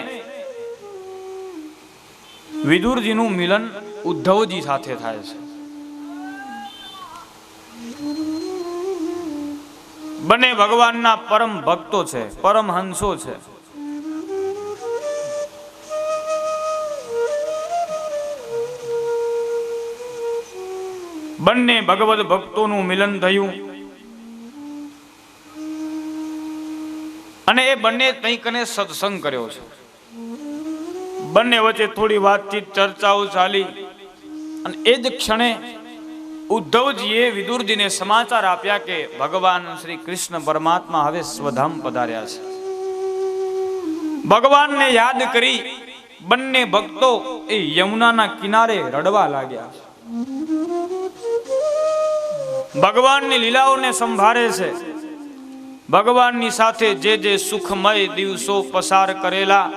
વિદુરજીનું મિલન ઉદ્ધવજી સાથે થાય છે. બંને ભગવાનના પરમ ભક્તો છે, પરમહંસો છે. બંને ભગવદ ભક્તોનું મિલન થયું અને એ બંને તઈકને સત્સંગ કર્યો છે. બંને વચ્ચે થોડી વાતચીત ચર્ચાઓ ચાલી અને એ જ ક્ષણે ઉદ્ધવજીએ વિદુરજીને સમાચાર આપ્યા કે ભગવાન શ્રી કૃષ્ણ પરમાત્મા હવે સ્વધામ પધાર્યા છે. ભગવાનને યાદ કરી બંને ભક્તો એ યમુનાના કિનારે રડવા લાગ્યા. ભગવાનની લીલાઓને સંભાળે છે. ભગવાનની સાથે જે જે સુખમય દિવસો પસાર કરેલા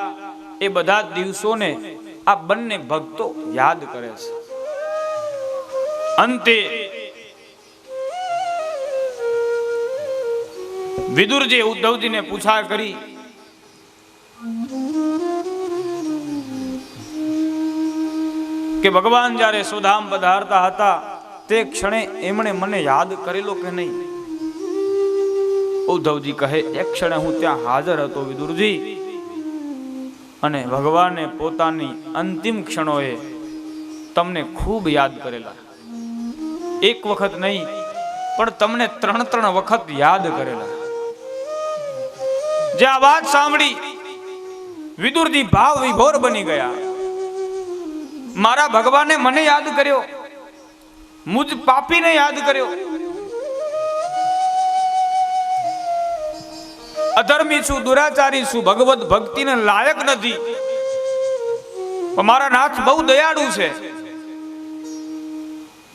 એ બધા દિવસોને આ બંને ભક્તો યાદ કરે છે. અંતે વિદુરજીએ ઉદ્ધવજીને પૂછા કરી કે ભગવાન જ્યારે સ્વધામ પધારતા હતા તે ક્ષણે એમણે મને યાદ કરેલો કે નહીં? ઉદ્ધવજી કહે, એક ક્ષણે હું ત્યાં હાજર હતો વિદુરજી, અને ભગવાને પોતાની અંતિમ ક્ષણોએ તમને ખૂબ યાદ કરેલા. એક વખત નહીં પણ તમને 3 વખત યાદ કરેલા. જે આ વાત સાંભળી વિદુરજી ભાવ વિભોર બની ગયા. મારા ભગવાને મને યાદ કર્યો, મુજ પાપીને યાદ કર્યો. અધર્મી છું, દુરાચારી છું, ભગવત ભક્તિને લાયક નથી, પણ મારા નાથ બહુ દયાળુ છે.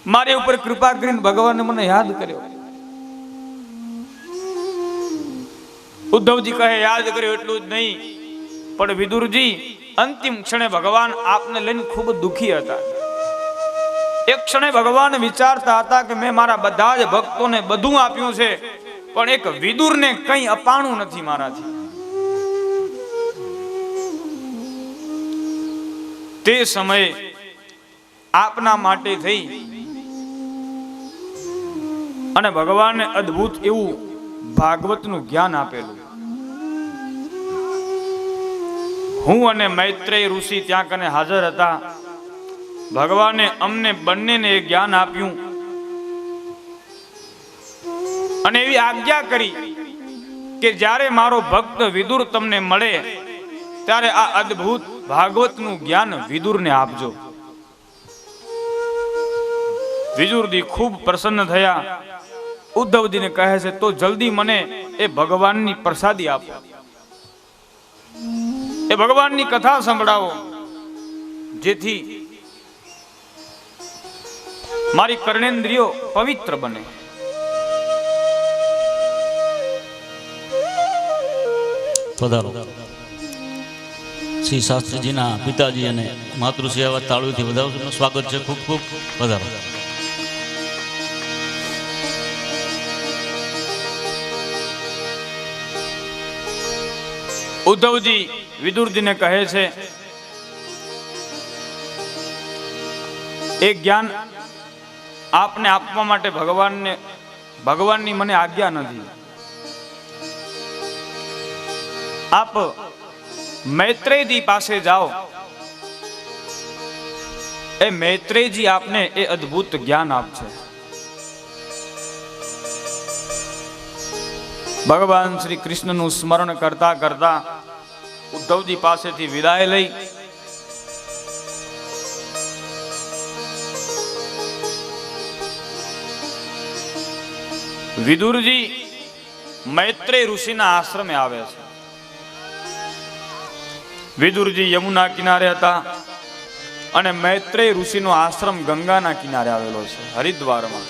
મારી ઉપર કૃપા કરીને ભગવાને મને યાદ કર્યો. ઉદ્ધવજી કહે, યાદ કર્યો એટલું જ નહીં, પણ વિદુરજી અંતિમ ક્ષણે ભગવાન આપને લઈને ખૂબ દુખી હતા. એક ક્ષણે ભગવાન વિચારતા હતા કે મેં મારા બધા જ ભક્તોને બધું આપ્યું છે, પણ એક વિદુરને કંઈ અપાણું નથી મારાથી. તે સમયે આપના માટે થઈ અને ભગવાને અદ્ભુત એવું ભાગવતનું જ્ઞાન આપેલું. હું અને મૈત્રેય ઋષિ ત્યાં કને હાજર હતા. ભગવાને અમને બંનેને જ્ઞાન આપ્યું અને એવી આજ્ઞા કરી કે જ્યારે મારો ભક્ત વિદુર તમને મળે ત્યારે આ અદ્ભુત ભાગવતનું જ્ઞાન વિદુરને આપજો. વિદુરજી ખૂબ પ્રસન્ન થયા. ઉદ્ધવજીને કહે છે, તો જલ્દી મને એ ભગવાનની પ્રસાદી આપો, એ ભગવાનની કથા સંભળાવો, જેથી મારી કર્ણેન્દ્રિયો પવિત્ર બને.
પધારો. શ્રી શાસ્ત્રીજીના પિતાજી અને માતૃશ્રી આવા તાળુથી વધાવવાનું સ્વાગત છે. ખૂબ ખૂબ પધારો.
ઉદ્ધવજી વિદુરજીને કહે છે, એ જ્ઞાન આપને આપવા માટે ભગવાનની મને આજ્ઞા નથી. આપ મૈત્રેયજી પાસે જાઓ, એ મૈત્રેયજી આપને એ અદ્ભુત જ્ઞાન આપશે. ભગવાન શ્રી કૃષ્ણનું સ્મરણ કરતા કરતા ઉદ્ધવજી પાસેથી વિદાય લઈ વિદુરજી મૈત્રેય ઋષિના આશ્રમે આવે છે. વિદુરજી યમુના કિનારે હતા અને મૈત્રેય ઋષિનો આશ્રમ ગંગાના કિનારે આવેલો છે, હરિદ્વારમાં.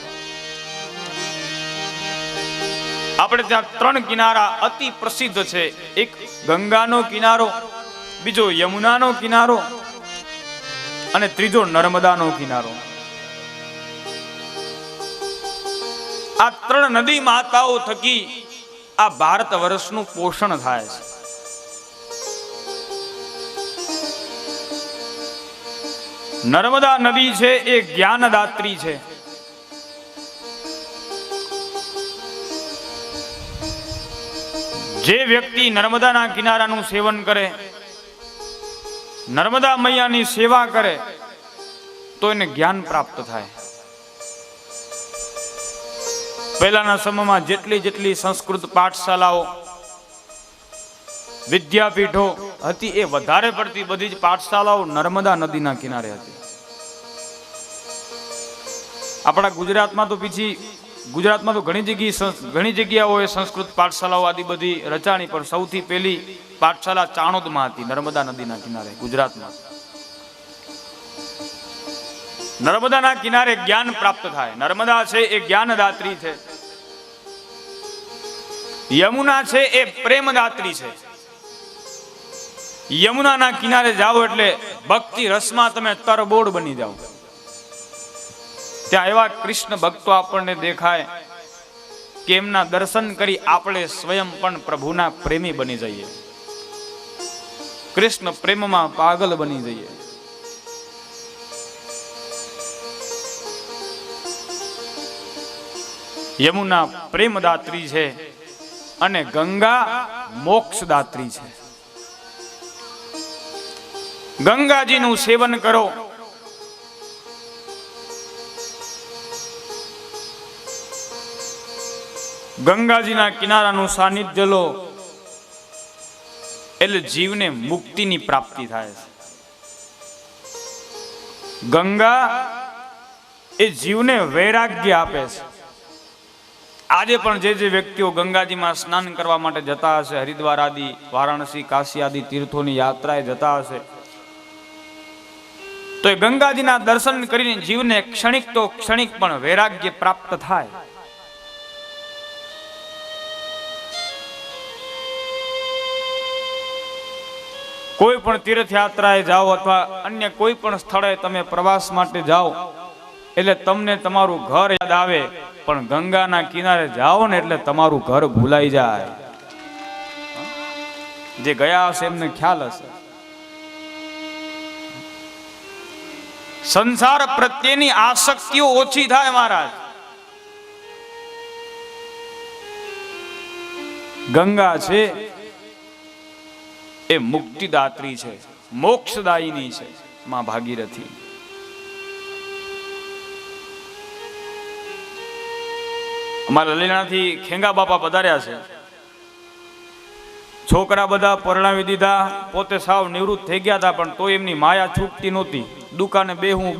આપણે ત્યાં 3 કિનારા અતિ પ્રસિદ્ધ છે. એક ગંગાનો કિનારો, બીજો યમુનાનો કિનારો અને ત્રીજો નર્મદાનો કિનારો. આ 3 નદી માતાઓ થકી આ ભારત વર્ષનું પોષણ થાય છે. નર્મદા નદી છે એ જ્ઞાનદાત્રી છે. જે વ્યક્તિ નર્મદાના કિનારાનું સેવન કરે, નર્મદા મૈયાની સેવા કરે, તો એને જ્ઞાન પ્રાપ્ત થાય. પહેલાના સમયમાં જેટલી સંસ્કૃત પાઠશાલાઓ, વિદ્યાપીઠો હતી, એ વધારે પડતી બધી જ પાઠશાલાઓ નર્મદા નદીના કિનારે હતી. આપણા ગુજરાતમાં તો ઘણી જગ્યાઓએ સંસ્કૃત પાઠશાલાઓ આદિ બધી રચાણી, પણ સૌથી પહેલી પાઠશાલા ચાણોદમાં હતી, નર્મદા નદીના કિનારે, ગુજરાતમાં. નર્મદાના કિનારે જ્ઞાન પ્રાપ્ત થાય. નર્મદા છે એ જ્ઞાનદાત્રી છે. યમુના છે એ પ્રેમદાત્રી છે. યમુનાના કિનારે જાઓ એટલે ભક્તિ રસમાં તમે તરબોળ બની જાઓ. ત્યાં એવા કૃષ્ણ ભક્તો આપણને દેખાય કે એમના દર્શન કરી આપણે સ્વયં પણ પ્રભુના પ્રેમી બની જઈએ, કૃષ્ણ પ્રેમમાં પાગલ બની જઈએ. યમુના પ્રેમદાત્રી છે અને ગંગા મોક્ષદાત્રી છે. ગંગાજીનું સેવન કરો, ગંગાજીના કિનારાનું સાનિધ્ય લો એટલે જીવને મુક્તિની પ્રાપ્તિ થાય છે. ગંગા એ જીવને વૈરાગ્ય આપે છે. આજે પણ જે વ્યક્તિઓ ગંગાજીમાં સ્નાન કરવા માટે જતા હશે, હરિદ્વાર આદિ, વારાણસી, કાશી આદિ તીર્થોની યાત્રાએ જતા હશે, તો એ ગંગાજીના દર્શન કરીને જીવને ક્ષણિક તો ક્ષણિક પણ વૈરાગ્ય પ્રાપ્ત થાય. કોઈ પણ તીર્થયાત્રાએ જાઓ અથવા અન્ય કોઈ પણ સ્થળે તમે પ્રવાસ માટે જાઓ એટલે તમને તમારું ઘર યાદ આવે, પણ ગંગાના કિનારે જાઓ ને એટલે તમારું ઘર ભૂલાઈ જાય. જે ગયા હશે એમને ખ્યાલ હશે. સંસાર પ્રત્યેની આસક્તિઓ ઓછી થાય મહારાજ. ગંગા છે એ મુક્તિદાત્રી છે, મોક્ષદાયિની છે, માં ભાગીરથી. અમારા લીલાથી ખેંગા બાપા પધાર્યા છે. છોકરા બધા પરણાવી દીધા, પોતે સાવ નિવૃત્ત થઈ ગયા હતા, પણ તોય એમની માયા છૂટતી નહોતી. દુકાને બેહું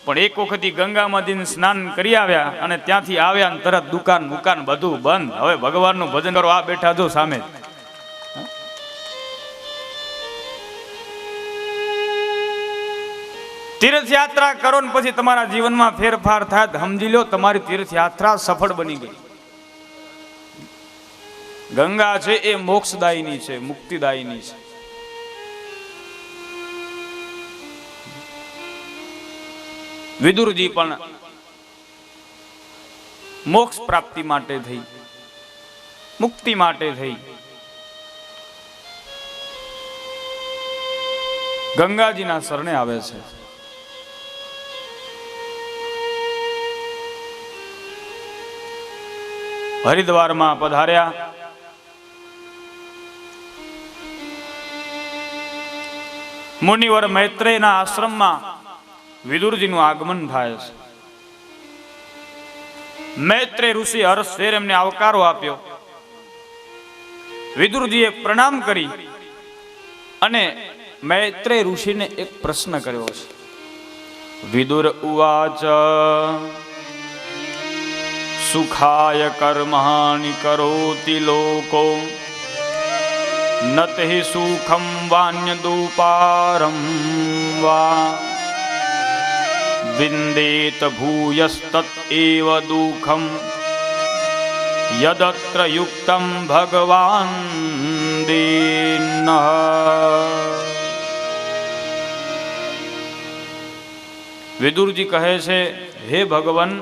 પણ એક વખત ગંગામાં સ્નાન કરી આવ્યા અને ત્યાંથી આવ્યા ને તરત દુકાન બધું બંધ. હવે ભગવાનનું ભજન કરો. આ બેઠા જો સામે. તીર્થયાત્રા કરો ને પછી તમારા જીવનમાં ફેરફાર થાય, સમજી લો તમારી તીર્થયાત્રા સફળ બની ગઈ. ગંગા છે એ મોક્ષદાયિની છે, મુક્તિદાયિની છે. વિદુરજી પણ મોક્ષ પ્રાપ્તિ માટે થઈ, મુક્તિ માટે થઈ ગંગાજીના શરણે આવે છે. હરિદ્વારમાં પધાર્યા. મુનિવર મૈત્રેયના આશ્રમમાં વિદુરજીનું આગમન થાય છે. મૈત્રેય ઋષિ હર્ષભેર એમને આવકારો આપ્યો. વિદુરજીએ પ્રણામ કરી અને મૈત્રેય ઋષિને એક પ્રશ્ન કર્યો છે. વિદુર ઉવાચ સુખાય કર્માણિ કરોતિ લોકો નતહિ સુખમ વાન્યદુપારમ વા વિંદેત ભૂયસ્તત એવ દુઃખમ યદત્ર યુક્તમ ભગવાન દીન. વિદુરજી કહે છે, હે ભગવાન,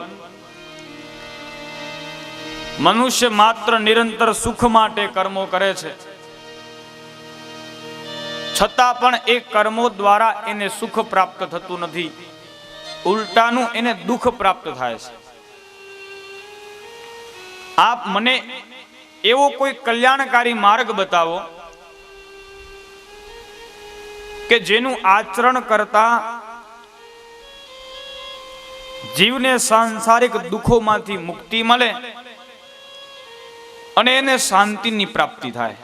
મનુષ્ય માત્ર નિરંતર સુખ માટે કર્મો કરે છે, છતાં પણ એ કર્મો દ્વારા એને સુખ પ્રાપ્ત થતું નથી, ઉલટાનું એને દુઃખ પ્રાપ્ત થાય છે. આપ મને એવો કોઈ કલ્યાણકારી માર્ગ બતાવો કે જેનું આચરણ કરતા જીવને સાંસારિક દુઃખોમાંથી મુક્તિ મળે અને એને શાંતિની પ્રાપ્તિ થાય.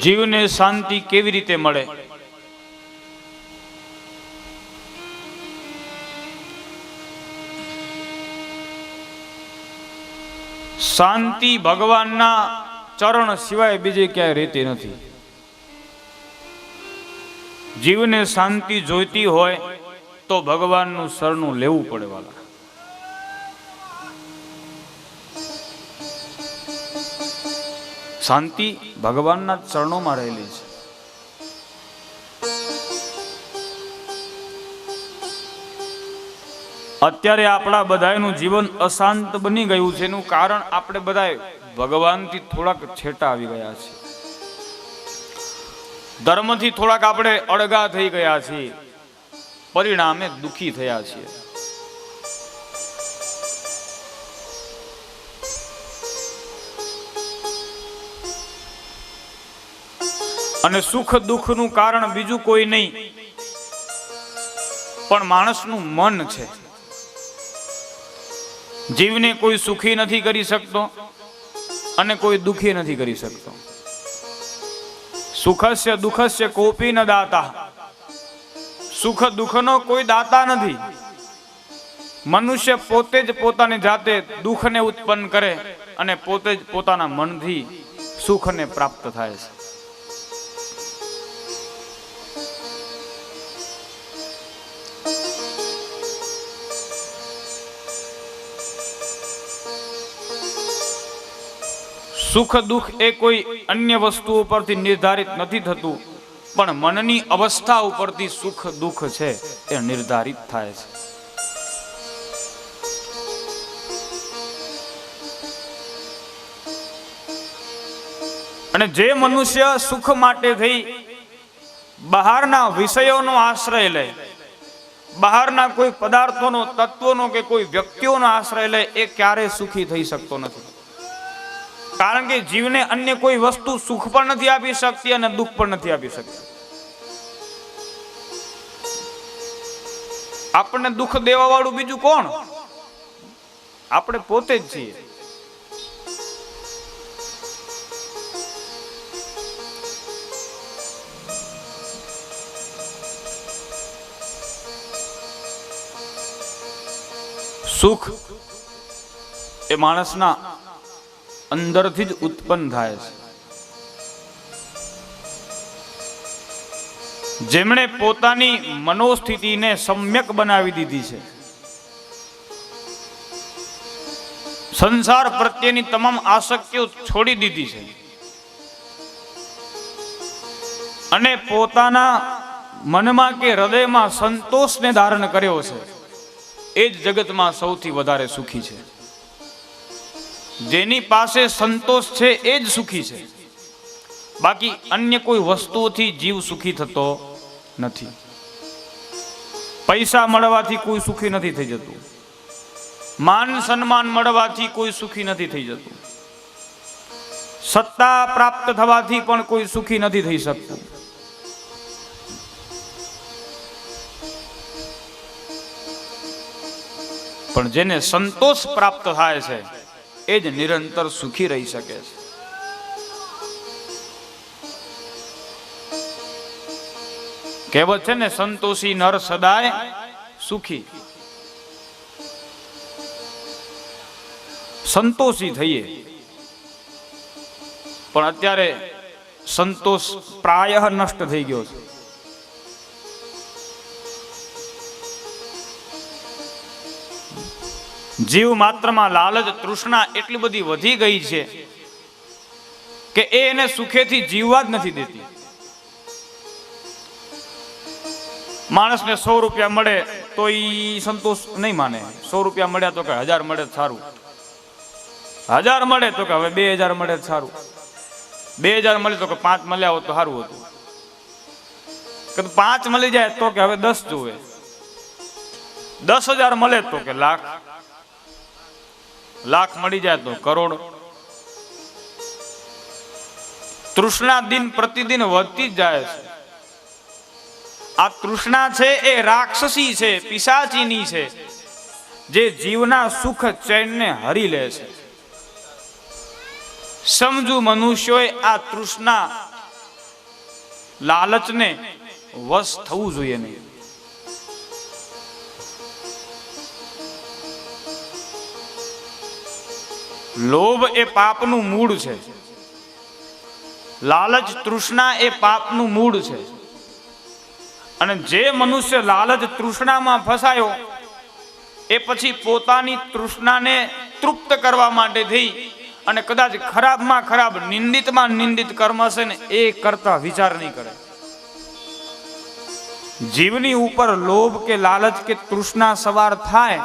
જીવને શાંતિ કેવી રીતે મળે? શાંતિ ભગવાનના ચરણ સિવાય બીજે ક્યાંય રહેતી નથી. જીવને શાંતિ જોઈતી હોય તો ભગવાનનું શરણું લેવું પડે. વાલા, શાંતિ ભગવાનના ચરણોમાં રહેલી છે. અત્યારે આપણા બધાનું જીવન અશાંત બની ગયું છે. એનું કારણ આપણે બધા ભગવાનથી થોડાક છેટા આવી ગયા છે, ધર્મથી થોડાક આપણે અળગા થઈ ગયા છીએ, પરિણામે દુઃખી થયા છીએ. અને સુખ દુઃખનું કારણ બીજું કોઈ નહીં પણ માણસનું મન છે. જીવને કોઈ સુખી નથી કરી શકતો અને કોઈ દુઃખી નથી કરી શકતો. સુખસ્ય દુઃખસ્ય કોપી ન દાતા. સુખ દુઃખનો કોઈ દાતા નથી. મનુષ્ય પોતે જ પોતાની જાતે દુઃખને ઉત્પન્ન કરે અને પોતે જ પોતાના મનથી સુખને પ્રાપ્ત થાય છે. સુખ દુઃખ એ કોઈ અન્ય વસ્તુઓ પરથી નિર્ધારિત નથી થતું, પણ મનની અવસ્થા ઉપરથી સુખ દુઃખ છે એ નિર્ધારિત થાય છે. અને જે મનુષ્ય સુખ માટે થઈ બહારના વિષયોનો આશ્રય લે, બહારના કોઈ પદાર્થોનો, તત્વોનો કે કોઈ વ્યક્તિઓનો આશ્રય લે, એ ક્યારેય સુખી થઈ શકતો નથી. કારણ કે જીવને અન્ય કોઈ વસ્તુ સુખ પણ નથી આપી શકતી અને દુઃખ પણ નથી આપી શકતી. આપણને દુઃખ દેવા વાળું બીજું કોણ? આપણે પોતે જ છીએ. સુખ એ માણસના અંદરથી જ ઉત્પન્ન થાય છે. જેમણે પોતાની મનોસ્થિતિને સમ્યક બનાવી દીધી છે, સંસાર પ્રત્યેની તમામ આસક્તિઓ છોડી દીધી છે અને પોતાના મનમાં કે હૃદયમાં સંતોષને ધારણ કર્યો છે, એ જ જગતમાં સૌથી વધારે સુખી છે. જેની પાસે સંતોષ છે એ જ સુખી છે. બાકી અન્ય કોઈ વસ્તુઓથી જીવ સુખી થતો નથી. પૈસા મળવાથી કોઈ સુખી નથી થઈ જતું. માન સન્માન મળવાથી કોઈ સુખી નથી થઈ જતું. સત્તા પ્રાપ્ત થવાથી પણ કોઈ સુખી નથી થઈ શકતું. પણ જેને સંતોષ પ્રાપ્ત થાય છે એ જ નિરંતર સુખી રહી શકે છે. કહેવત છે ને, સંતોષી નર સદાય સુખી. સંતોષી થઈએ, પણ અત્યારે સંતોષ પ્રાયઃ નષ્ટ થઈ ગયો છે. જીવ માત્રમાં લાલચ તૃષ્ણા એટલી બધી વધી ગઈ છે કે એને સુખેથી જીવવા જ નથી દેતી. માણસને 100 રૂપિયા મળે તો ઈ સંતોષ નહીં માને. 100 રૂપિયા મળ્યા તો કે 1000 મળે સારું, 1000 મળે તો કે હવે 2000 મળે સારું, 2000 મળે તો કે 5 મળ્યા હોત તો સારું હતું, કે 5 મળી જાય તો કે હવે 10 જોવે, 10,000 મળે તો કે લાખ, લાખ મળી જાય તો કરોડ. તૃષ્ણા દિન પ્રતિદિન વધતી જ જાય છે. આ તૃષ્ણા છે એ રાક્ષસી છે, પિશાચીની છે, જે જીવના સુખ ચૈનને હરી લે છે. સમજુ મનુષ્યોએ આ તૃષ્ણા લાલચને વશ થવું જોઈએ નહીં. લોભ એ પાપનું મૂળ છે. લાલચ તૃષ્ણા એ પાપનું મૂળ છે. અને જે મનુષ્ય લાલચ તૃષ્ણામાં ફસાયો એ પછી પોતાની તૃષ્ણાને તૃપ્ત કરવા માટે થઈ અને કદાચ ખરાબમાં ખરાબ નિંદિતમાં નિંદિત કર્મ છે ને એ કરતા વિચાર નહીં કરે. જીવની ઉપર લોભ કે લાલચ કે તૃષ્ણા સવાર થાય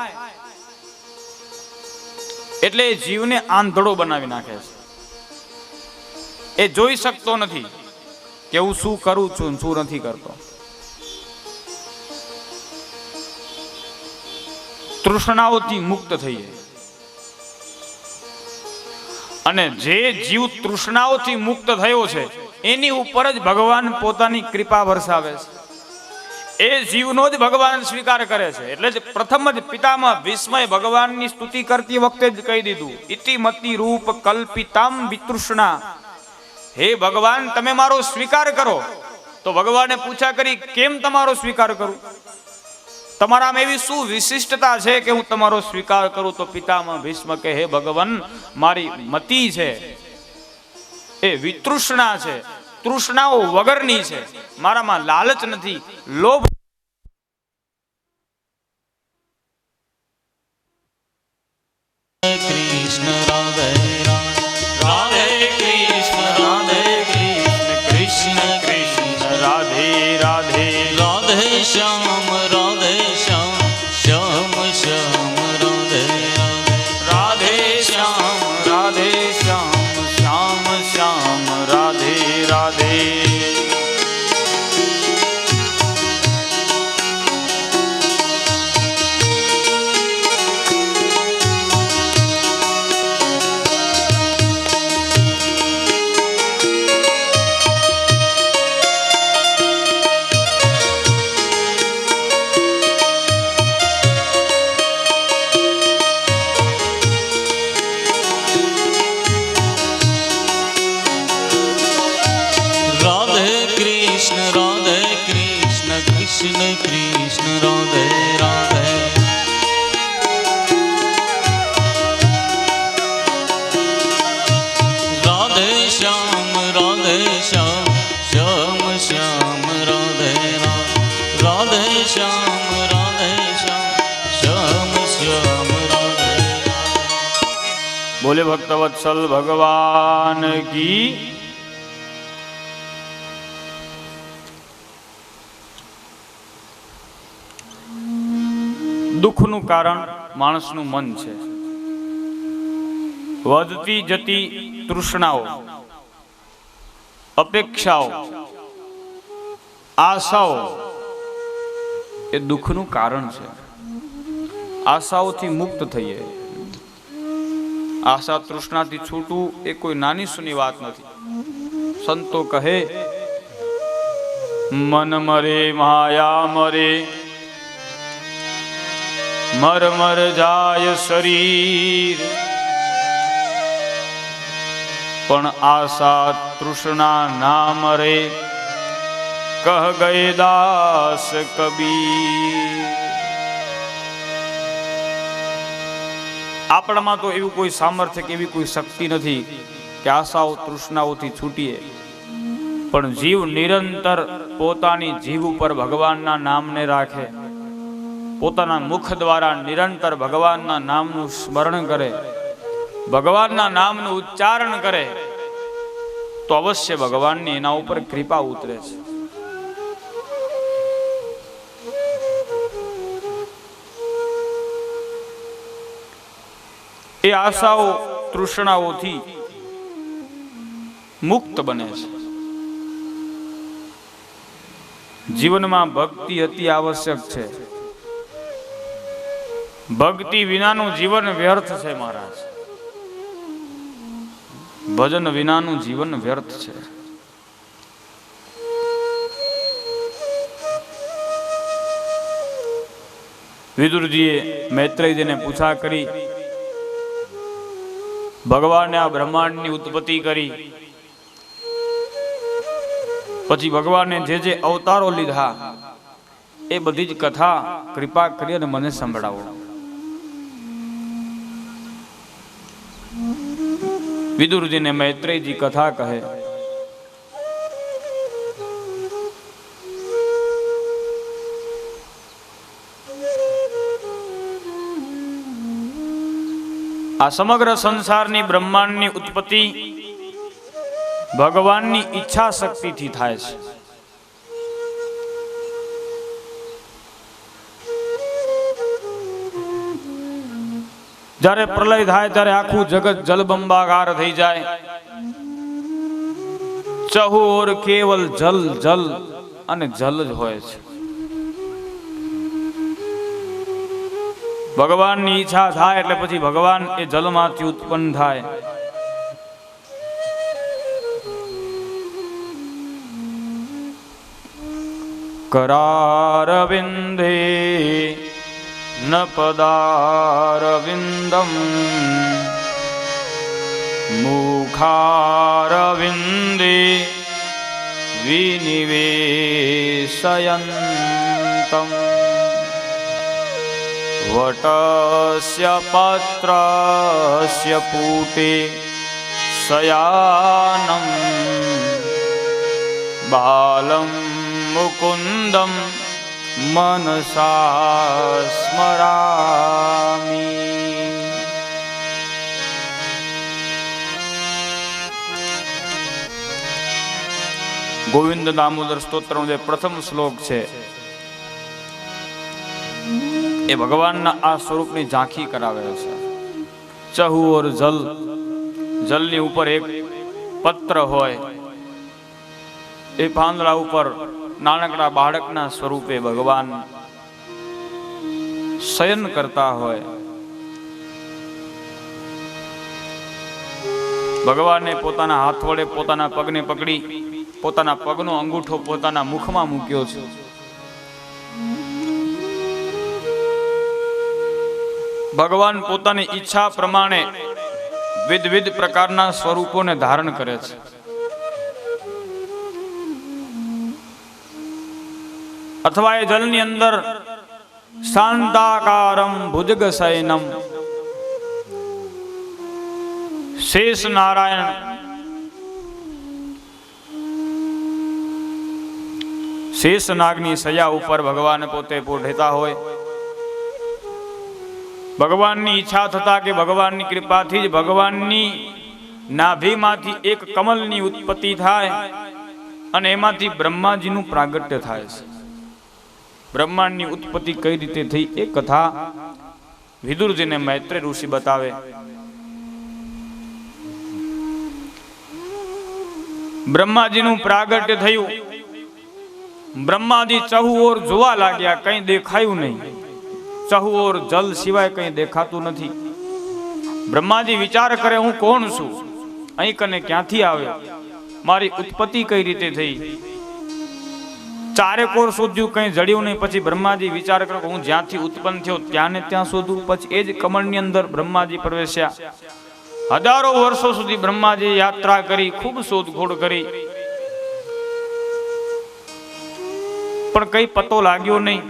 એટલે એ જીવને આંધળો બનાવી નાખે છે. એ જોઈ શકતો નથી કે હું શું કરું છું, શું નથી કરતો. તૃષ્ણાઓથી મુક્ત થઈએ. અને જે જીવ તૃષ્ણાઓથી મુક્ત થયો છે એની ઉપર જ ભગવાન પોતાની કૃપા વરસાવે છે. એ જીવનો જ ભગવાન સ્વીકાર કરે છે. એટલે જ પ્રથમ જ પિતામાં ભીષ્મએ ભગવાનની સ્તુતિ કરતી વખતે જ કહી દીધું, ઇતિમતિ રૂપ કલ્પિતામ વિતૃષ્ણા. હે ભગવાન, તમે મારો સ્વીકાર કરો. તો ભગવાને પૂછા કરી, કેમ તમારો સ્વીકાર કરું? તમારામાં એવી શું વિશિષ્ટતા છે કે હું તમારો સ્વીકાર કરું? તો પિતામાં ભીષ્મ કહે, હે ભગવાન, મારી મતિ છે એ વિતૃષ્ણા છે, તૃષ્ણાઓ વગરની છે. મારામાં લાલચ નથી, લોભ.
કૃષ્ણ રાધે રાધે કૃષ્ણ રાધે કૃષ્ણ કૃષ્ણ કૃષ્ણ
રાધે રાધે
રાધે શ્યામ રાધે શ્યામ શ્યામ શ્યામ રાધે
રાધે શ્યામ રાધે શ્યામ શ્યામ શ્યામ રાધે રાધે.
કૃષ્ણ કૃષ્ણ રાધે રાધે રાધે શ્યામ શ્યામ શ્યામ રાધે રાધે શ્યામ શ્યામ શ્યામ રાધે.
બોલે ભક્તવત્સલ ભગવાન કી. દુઃખનું કારણ માણસનું મન છે. વધતી જતી તૃષ્ણાઓ, અપેક્ષાઓ, આશાઓ એ દુઃખનું કારણ છે. આશાઓથી મુક્ત થઈએ. આશા તૃષ્ણાથી છૂટવું એ કોઈ નાની સૂની વાત નથી. સંતો કહે, મન મરે માયા મરે, મર મર જાય શરીર, પણ આશા તૃષ્ણા ના મરે. કહ ગયે દાસ કબીર. આપણામાં તો એવું કોઈ સામર્થ્ય કે એવી કોઈ શક્તિ નથી કે આશાઓ તૃષ્ણાઓથી છૂટીએ, પણ જીવ નિરંતર પોતાની જીવ ઉપર ભગવાનના નામને રાખે, પોતાના મુખ દ્વારા નિરંતર ભગવાનના નામનું સ્મરણ કરે, ભગવાનના નામનું ઉચ્ચારણ કરે, તો અવશ્ય ભગવાનની એના ઉપર કૃપા ઉતરે છે. એ આશાઓ તૃષ્ણાઓથી મુક્ત બને છે. જીવનમાં ભક્તિ અતિ આવશ્યક છે. ભક્તિ વિનાનું જીવન વ્યર્થ છે મહારાજ. ભજન વિનાનું જીવન વ્યર્થ છે. વિદુરજીએ મૈત્રેયજીને પૂછા કરી, ભગવાને આ બ્રહ્માંડની ઉત્પત્તિ કરી, પછી ભગવાને જે જે અવતારો લીધા એ બધી જ કથા કૃપા કરી અને મને સંભળાવો. વિદુરજીને મૈત્રેયજી કથા કહે. આ સમગ્ર સંસારની બ્રહ્માંડની ઉત્પત્તિ ભગવાનની ઈચ્છા શક્તિથી થાય છે. જ્યારે પ્રલય થાય ત્યારે આખું જગત જલબંબાકાર થઈ જાય. ચહુર કેવલ જલ જલ અને જલ જ હોય છે. ભગવાનની ઈચ્છા થાય એટલે પછી ભગવાન એ જલમાંથી ઉત્પન્ન થાય. करारविंदे न पदारविंदम मुखारविंदे विनिवेशयन्तं वटस्य पत्रस्य पूटे शयानं बालं मुकुंदम मनसा स्मरामि. ગોવિંદ દામોદર સ્તોત્રનો જે પ્રથમ શ્લોક છે એ ભગવાનના આ સ્વરૂપની ઝાંખી કરાવે છે. ચહુ ઓર જલ, જલની ઉપર એક પત્ર હોય, એ પાંદડા ઉપર નાનકડા બાળકના સ્વરૂપે ભગવાન શયન કરતા હોય. ભગવાને પોતાના હાથ વડે પોતાના પગને પકડી પોતાના પગનો અંગૂઠો પોતાના મુખમાં મૂક્યો છે. ભગવાન પોતાની ઈચ્છા પ્રમાણે વિવિધ પ્રકારના સ્વરૂપોને ધારણ કરે છે. અથવા એ જલની અંદર શાંતાકારમ ભુજગ શયનમ, શેષ નારાયણ શેષ નાગની સયા ઉપર ભગવાન પોતે પોઢેતા હોય. ભગવાનની ઈચ્છા થતા કે ભગવાનની કૃપાથી જ ભગવાનની નાભીમાંથી એક કમલની ઉત્પત્તિ થાય અને એમાંથી બ્રહ્માજીનું પ્રાગટ્ય થાય છે. બ્રહ્માંડની ઉત્પત્તિ કઈ રીતે થઈ એ કથા વિદુરજીને મૈત્રેય ઋષિ બતાવે. બ્રહ્માજીનું પ્રાગટ્ય થયું. બ્રહ્માજી ચહુઓર જોવા લાગ્યા, કઈ દેખાયું નહીં. ચહુઓર જલ સિવાય કઈ દેખાતું નથી. બ્રહ્માજી વિચાર કરે, હું કોણ છું, અહીં કને ક્યાંથી આવ્યો, મારી ઉત્પત્તિ કઈ રીતે થઈ. ચારે કોર શોધ્યું, કઈ જડ્યું નહીં. પછી બ્રહ્માજી વિચાર કર્યો કે હું જ્યાંથી ઉત્પન્ન થયો ત્યાં ને ત્યાં શોધું. પછી એ જ કમળની અંદર બ્રહ્માજી પ્રવેશ્યા. હજારો વર્ષો સુધી બ્રહ્માજી યાત્રા કરી, ખૂબ શોધખોળ કરી. પણ કઈ પતો લાગ્યો નહીં.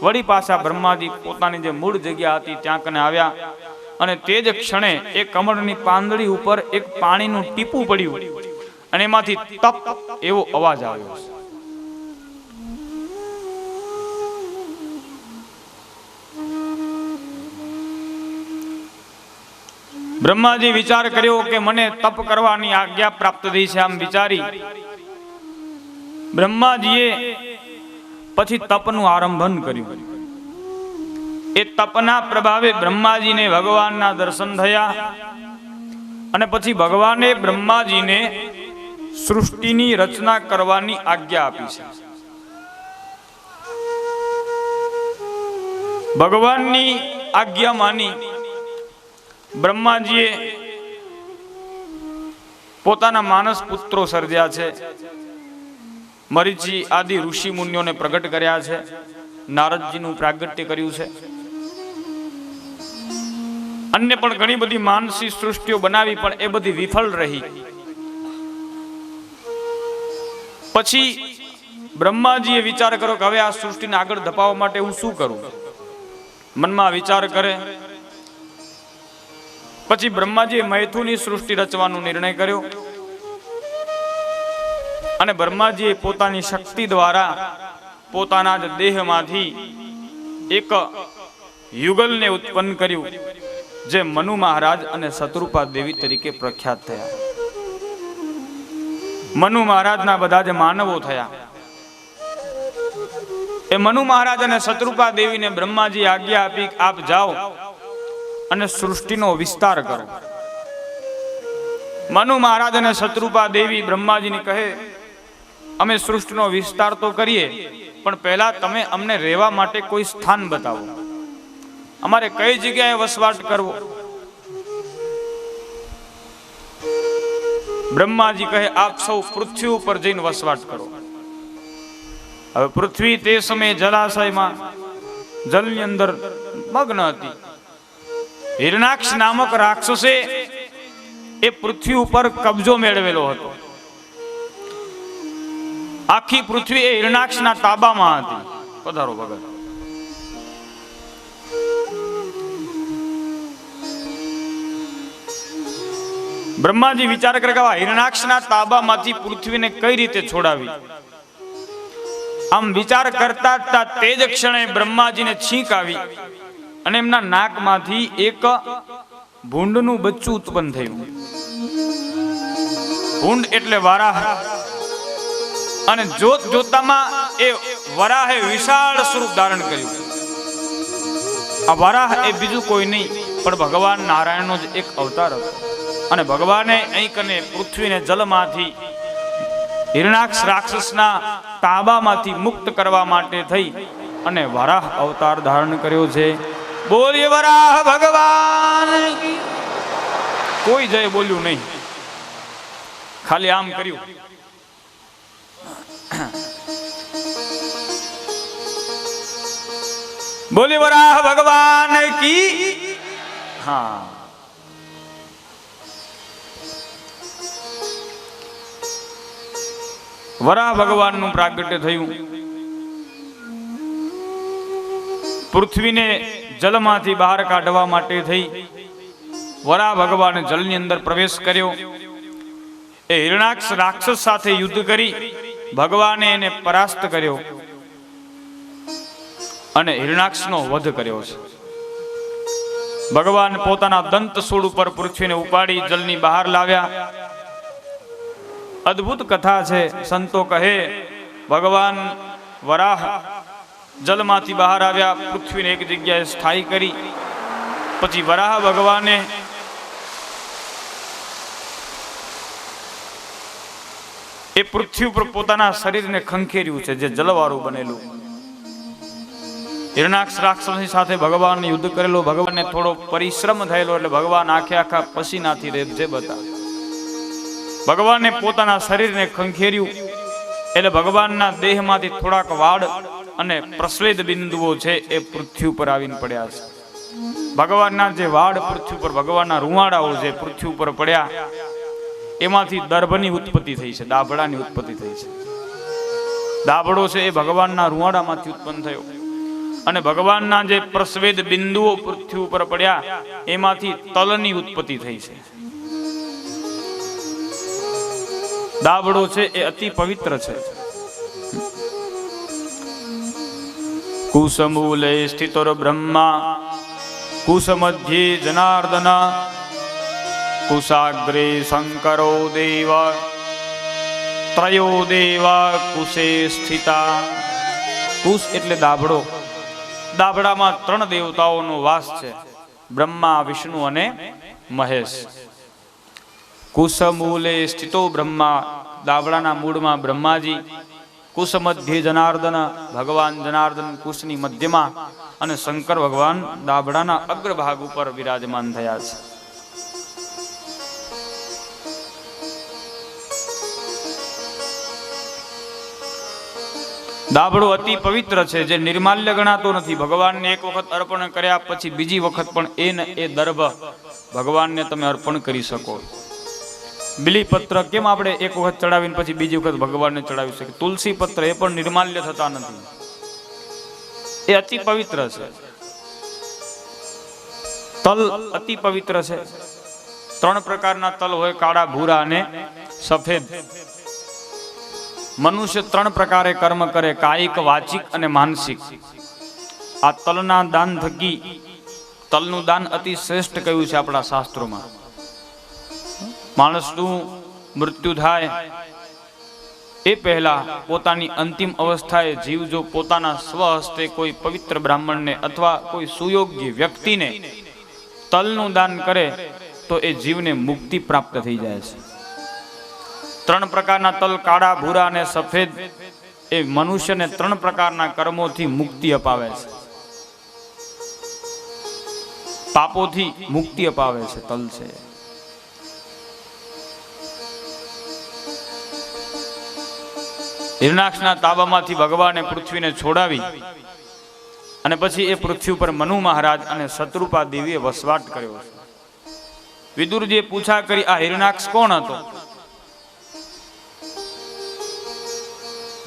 વળી પાછા બ્રહ્માજી પોતાની જે મૂળ જગ્યા હતી ત્યાં કને આવ્યા અને તે જ ક્ષણે એ કમળની પાંદડી ઉપર એક પાણીનું ટીપું પડ્યું અને એમાંથી તપ એવો અવાજ આવ્યો. બ્રહ્માજી વિચાર કર્યો કે મને તપ કરવાની આજ્ઞા પ્રાપ્ત થઈ છે. આમ વિચારી બ્રહ્માજીએ પછી તપનું આરંભન કર્યું. એ તપના પ્રભાવે બ્રહ્માજીને ભગવાનના દર્શન થયા અને પછી ભગવાને બ્રહ્માજીને સૃષ્ટિની રચના કરવાની આજ્ઞા આપી છે. ભગવાનની આજ્ઞા માની બ્રહ્માજીએ પોતાના માનસ પુત્રો સર્જ્યા છે. મરીચી આદિ ઋષિ મુનિઓને પ્રગટ કર્યા છે. નારદજીનું પ્રાગટ્ય કર્યું છે. અન્ય પણ ઘણી બધી માનસી સૃષ્ટિઓ બનાવી, પણ એ બધી વિફળ રહી. પછી બ્રહ્માજીએ વિચાર કર્યો કે હવે આ સૃષ્ટિને આગળ ધપાવવા માટે હું શું કરું. મનમાં વિચાર કરે. પછી બ્રહ્માજીએ મૈથુનની સૃષ્ટિ રચવાનો નિર્ણય કર્યો અને બ્રહ્માજીએ પોતાની શક્તિ દ્વારા પોતાના જ દેહમાંથી એક યુગલને ઉત્પન્ન કર્યું, જે મનુ મહારાજ અને શત્રુપા દેવી તરીકે પ્રખ્યાત થયા. મનુ મહારાજના બધા જ માનવો થયા. એ મનુ મહારાજ અને શત્રુપા દેવીને બ્રહ્માજી આજ્ઞા આપી, આપ જાઓ અને સૃષ્ટિનો વિસ્તાર કરો. મનુ મહારાજ અને શત્રુપા દેવી બ્રહ્માજીને કહે, અમે સૃષ્ટિનો વિસ્તાર તો કરીએ, પણ પહેલા તમે અમને રહેવા માટે કોઈ સ્થાન બતાવો. અમારે કઈ જગ્યાએ વસવાટ કરવો. બ્રહ્માજી કહે, આપ સૌ પૃથ્વી ઉપર જઈને વસવાટ કરો. હવે પૃથ્વી તે સમયે જલાશયમાં જલની અંદર મગ્ન હતી. હિરણાક્ષ નામક રાક્ષસે એ પૃથ્વી ઉપર કબજો મેળવેલો હતો. આખી પૃથ્વી એ હિરણાક્ષના તાબામાં હતી. પધારો ભગત. બ્રહ્માજી વિચાર કરે કે હિરણાક્ષના તાબામાંથી પૃથ્વીને કઈ રીતે છોડાવી. આમ વિચાર કરતા તે જ ક્ષણે બ્રહ્માજીને છીંક આવી અને એમના નાકમાંથી એક ભૂંડનું બચ્ચું ઉત્પન્ન થયું. ભૂંડ એટલે વરાહ. અને જોત જોતામાં એ વરાહે વિશાળ સ્વરૂપ ધારણ કર્યું. આ વરાહ એ બીજું કોઈ નહીં પણ ભગવાન નારાયણનો જ એક અવતાર હતો. અને ભગવાને અહીં કને પૃથ્વીને જલમાંથી હિરણાક્ષ રાક્ષસના તાબામાંથી મુક્ત કરવા માટે થઈ અને વરાહ અવતાર ધારણ કર્યો છે. બોલીએ વરાહ ભગવાન. કોઈ જય બોલ્યું નહીં, ખાલી આમ કર્યું. બોલી વરાહ ભગવાન કી. હા, વરાહ ભગવાનનું પ્રાગટ્ય થયું. પૃથ્વીને જલમાંથી બહાર કાઢવા માટે થઈ વરાહ ભગવાને જલની અંદર પ્રવેશ કર્યો. એ હિરણાક્ષ રાક્ષસ સાથે યુદ્ધ કરી ભગવાને એને પરાસ્ત કર્યો અને હિરણાક્ષનો વધ કર્યો છે. ભગવાન પોતાના દંત સૂળ ઉપર પૃથ્વીને ઉપાડી જલની બહાર લાવ્યા. અદ્ભુત કથા છે. સંતો કહે ભગવાન વરાહ જલમાંથી બહાર આવ્યા, પૃથ્વીને એક જગ્યાએ સ્થાયી કરી. પછી વરાહ ભગવાને એ પૃથ્વી ઉપર પોતાના શરીરને ખંખેર્યું છે, જે જલવાળું બનેલું. હિરણાક્ષ રાક્ષસની સાથે ભગવાન યુદ્ધ કરેલો. ભગવાનને થોડો પરિશ્રમ થયેલો એટલે ભગવાન આખા પસીનાથી રેબઝેબ હતા. ભગવાને પોતાના શરીરને ખંખેર્યું એટલે ભગવાનના દેહમાંથી થોડાક વાળ અને પ્રસ્વેદ બિંદુઓ છે એ પૃથ્વી ઉપર આવીને પડ્યા છે. ભગવાનના જે વાળ પૃથ્વી ઉપર, ભગવાનના રૂવાડાઓ જે પૃથ્વી ઉપર પડ્યા, એમાંથી દર્ભની ઉત્પત્તિ થઈ છે, દાભડાની ઉત્પત્તિ થઈ છે. દાબડો છે એ ભગવાનના રૂવાડામાંથી ઉત્પન્ન થયો અને ભગવાનના જે પ્રસ્વેદ બિંદુઓ પૃથ્વી ઉપર પડ્યા એમાંથી તલની ઉત્પત્તિ થઈ છે. દાબડો છે એ અતિ પવિત્ર છે. કુસમૂલે સ્થિતોર બ્રહ્મા કુસમધ્યે જનાર્દન કુશાગ્રે શંકરો દેવ ત્રયો દેવા કુશે સ્થિતા. કુશ એટલે દાબડો. દાબડામાં 3 દેવતાઓનો વાસ છે, બ્રહ્મા, વિષ્ણુ અને મહેશ. કુસમૂલે સ્થિતો બ્રહ્મા, દાબડાના મૂળમાં બ્રહ્માજી. કુશ મધ્યે જનાર્દન, ભગવાન જનાર્દન કુશની મધ્યમાં અને શંકર ભગવાન દાબડાના અગ્રભાગ ઉપર વિરાજમાન થયા છે. દાબડો અતિ પવિત્ર છે, જે નિર્માલ્ય ગણાતો નથી. ભગવાનને એક વખત અર્પણ કર્યા પછી બીજી વખત પણ એ દર્ભ ભગવાનને તમે અર્પણ કરી શકો. બિલીપત્ર કેમ આપણે એક વખત ચડાવીને પછી બીજી વખત ભગવાનને ચડાવી શકીએ? તુલસી પત્ર એ પણ નિર્માલ્ય થતા નથી, એ અતિ પવિત્ર છે. તલ અતિ પવિત્ર છે. 3 પ્રકારના તલ હોય, કાળા, ભૂરા અને સફેદ. મનુષ્ય 3 પ્રકારે કર્મ કરે, કાયિક, વાચિક અને માનસિક. આ તલના દાન થકી, તલનું દાન અતિ શ્રેષ્ઠ કહ્યું છે આપણા શાસ્ત્રોમાં. માણસનું મૃત્યુ થાય એ પહેલા પોતાની અંતિમ અવસ્થાએ જીવ જો પોતાના સ્વહસ્તે કોઈ પવિત્ર બ્રાહ્મણને અથવા કોઈ સુયોગ્ય વ્યક્તિને તલનું દાન કરે તો એ જીવને મુક્તિ પ્રાપ્ત થઈ જાય છે. 3 પ્રકારના તલ, કાળા, ભૂરા અને સફેદ, એ મનુષ્યને 3 પ્રકારના કર્મોથી મુક્તિ અપાવે છે, પાપોથી મુક્તિ અપાવે છે. તલ છે હિરણાક્ષના તાબામાંથી ભગવાને પૃથ્વીને છોડાવી અને પછી એ પૃથ્વી ઉપર મનુ મહારાજ અને શત્રુપા દેવીએ વસવાટ કર્યો છે. વિદુરજીએ પૂછા કરી, આ હિરણાક્ષ કોણ હતો?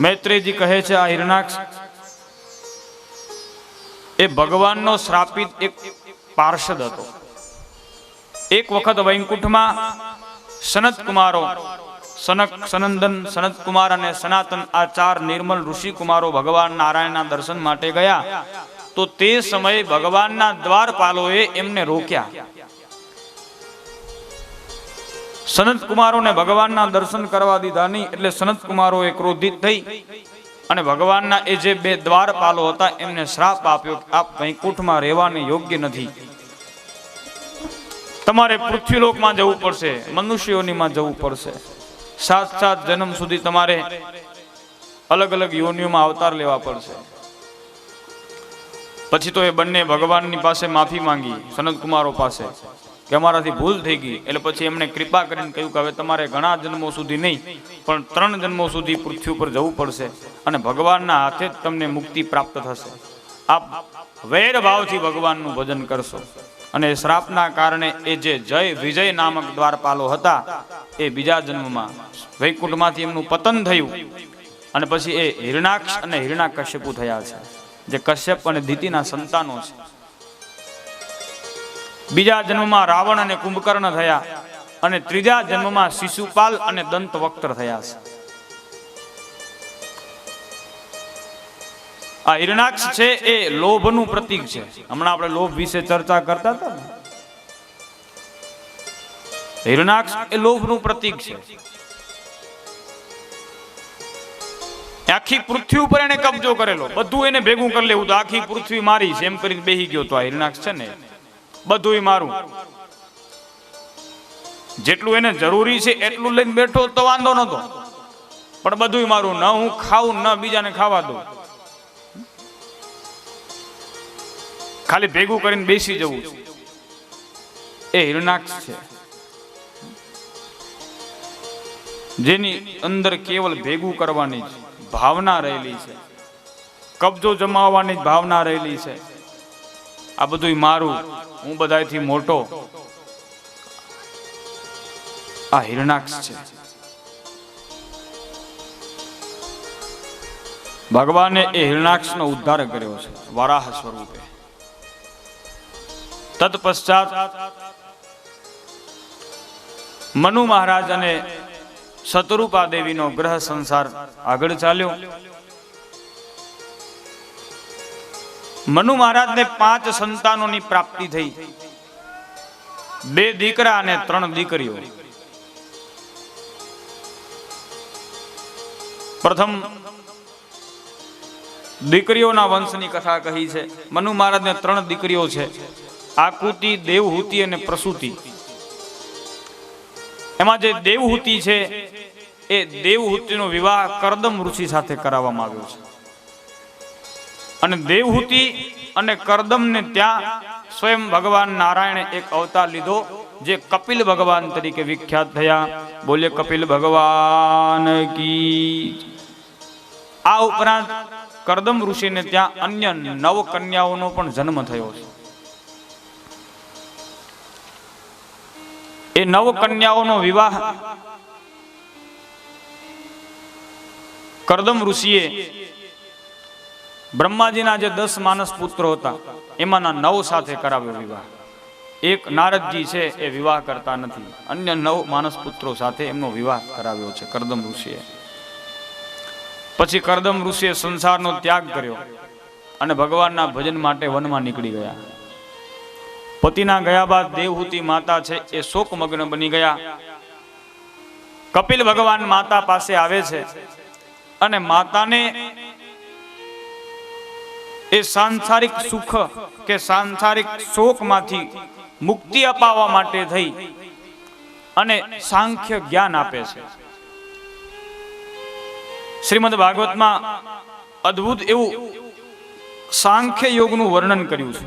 મૈત્રેયજી કહે છે, આ હિરણાક્ષ એ ભગવાનનો શ્રાપિત એક પાર્ષદ હતો. એક વખત વૈકુંઠમાં સનત કુમારો, સનક, સનંદન, સનત કુમાર અને સનાતન, આ 4 નિર્મલ ઋષિ કુમારો ભગવાન નારાયણના દર્શન માટે ગયા તો તે સમયે ભગવાનના દ્વારપાલોએ એમને રોક્યા. સનત કુમારોને ભગવાનના દર્શન કરવા દીધા નહીં, એટલે સનત કુમારોએ ક્રોધિત થઈ અને ભગવાનના એ જે 2 દ્વારપાલો હતા એમને શ્રાપ આપ્યો કે આપ વૈકુંઠમાં રહેવાને યોગ્ય નથી, તમારે પૃથ્વીલોકમાં જવું પડશે, મનુષ્યોનીમાં જવું પડશે. 7 જન્મ સુધી તમારે અલગ અલગ યોનિઓમાં અવતાર લેવા પડશે. પછી તો એ બંને ભગવાનની પાસે માફી માંગી, સનત કુમારો પાસે, કે અમારાથી ભૂલ થઈ ગઈ. એટલે પછી એમણે કૃપા કરીને કહ્યું કે હવે તમારે ઘણા જન્મો સુધી નહીં પણ 3 જન્મો સુધી પૃથ્વી ઉપર જવું પડશે અને ભગવાનના હાથે જ તમને મુક્તિ પ્રાપ્ત થશે. આપ વૈર ભાવથી ભગવાનનું ભજન કરશો. અને શ્રાપના કારણે એ જે જય વિજય નામક દ્વારપાલો હતા એ બીજા જન્મમાં વૈકુંઠમાંથી એમનું પતન થયું અને પછી એ હિરણાક્ષ અને હિરણાકશ્યપુ થયા છે, જે કશ્યપ અને દિતિના સંતાનો છે. બીજા જન્મમાં રાવણ અને કુંભકર્ણ થયા અને ત્રીજા જન્મમાં શિશુપાલ અને દંતવક્ત્ર થયા છે. આ હિરણાક્ષ છે એ લોભનું પ્રતીક છે. હમણાં આપણે લોભ વિશે ચર્ચા કરતા હતા ને. હિરણાક્ષ એ લોભનું પ્રતીક છે. આખી પૃથ્વી ઉપર એને કબજો કરેલો, બધું એને ભેગું કરી લેવું તો આખી પૃથ્વી મારી છે એમ કરીને બેહી ગયો તો આ હિરણાક્ષ છે ને, બધું મારું. જેટલું એને જરૂરી છે એટલું લઈને બેઠો તો વાંધો નતો, પણ બધું મારું, ન હું ખાવું ન બીજાને ખાવા દઉં, ખાલી ભેગું કરીને બેસી જવું, એ હિરણાક્ષ છે. જેની અંદર કેવલ ભેગું કરવાની જ ભાવના રહેલી છે, કબજો જમાવવાની જ ભાવના રહેલી છે. આ બધું મારું, હું બધાથી મોટો, આ હિરણાક્ષ છે. ભગવાને એ હિરણાક્ષનો ઉદ્ધાર કર્યો છે વરાહ સ્વરૂપે. તત્પશ્ચાત મનુ મહારાજ અને શતરૂપા દેવીનો ગ્રહ સંસાર આગળ ચાલ્યો. મનુ મહારાજને 5 સંતાનોની પ્રાપ્તિ થઈ, 2 દીકરા અને 3 દીકરીઓ. પ્રથમ દીકરીઓના વંશની કથા કહી છે. મનુ મહારાજને 3 દીકરીઓ છે, આકુતિ, દેવહૂતિ અને પ્રસૂતિ. એમાં જે દેવહૂતિ છે એ દેવહૂતિનો વિવાહ કરદમ ઋષિ સાથે કરાવવામાં આવ્યો છે. અને દેવહૂતિ અને કરદમને ત્યાં સ્વયં ભગવાન નારાયણે એક અવતાર લીધો, જે કપિલ ભગવાન તરીકે વિખ્યાત થયા. બોલે કપિલ ભગવાન કી. આ ઉપરાંત કરદમ ઋષિને ત્યાં અન્ય 9 કન્યાઓનો પણ જન્મ થયો છે. એ 9 કન્યાઓનો વિવાહ કરદમ ઋષિએ બ્રહ્માજીના જે 10 માનસ પુત્રો હતા એમાંના 9 સાથે કરાવ્યો વિવાહ. એક નારદજી છે એ વિવાહ કરતા નથી, અન્ય 9 માનસ પુત્રો સાથે એમનો વિવાહ કરાવ્યો છે કરદમ ઋષિએ. પછી કરદમ ઋષિએ સંસારનો ત્યાગ કર્યો અને ભગવાનના ભજન માટે વનમાં નીકળી ગયા. પતિના ગયા બાદ દેવહૂતિ માતા છે એ શોકમગ્ન બની ગયા. કપિલ ભગવાન માતા પાસે આવે છે અને માતાને એ સાંસારિક સુખ કે સાંસારિક શોકમાંથી મુક્તિ અપાવવા માટે થઈ અને સાંખ્ય જ્ઞાન આપે છે. શ્રીમદ ભાગવતમાં અદ્ભુત એવું સાંખ્ય યોગનું વર્ણન કર્યું છે.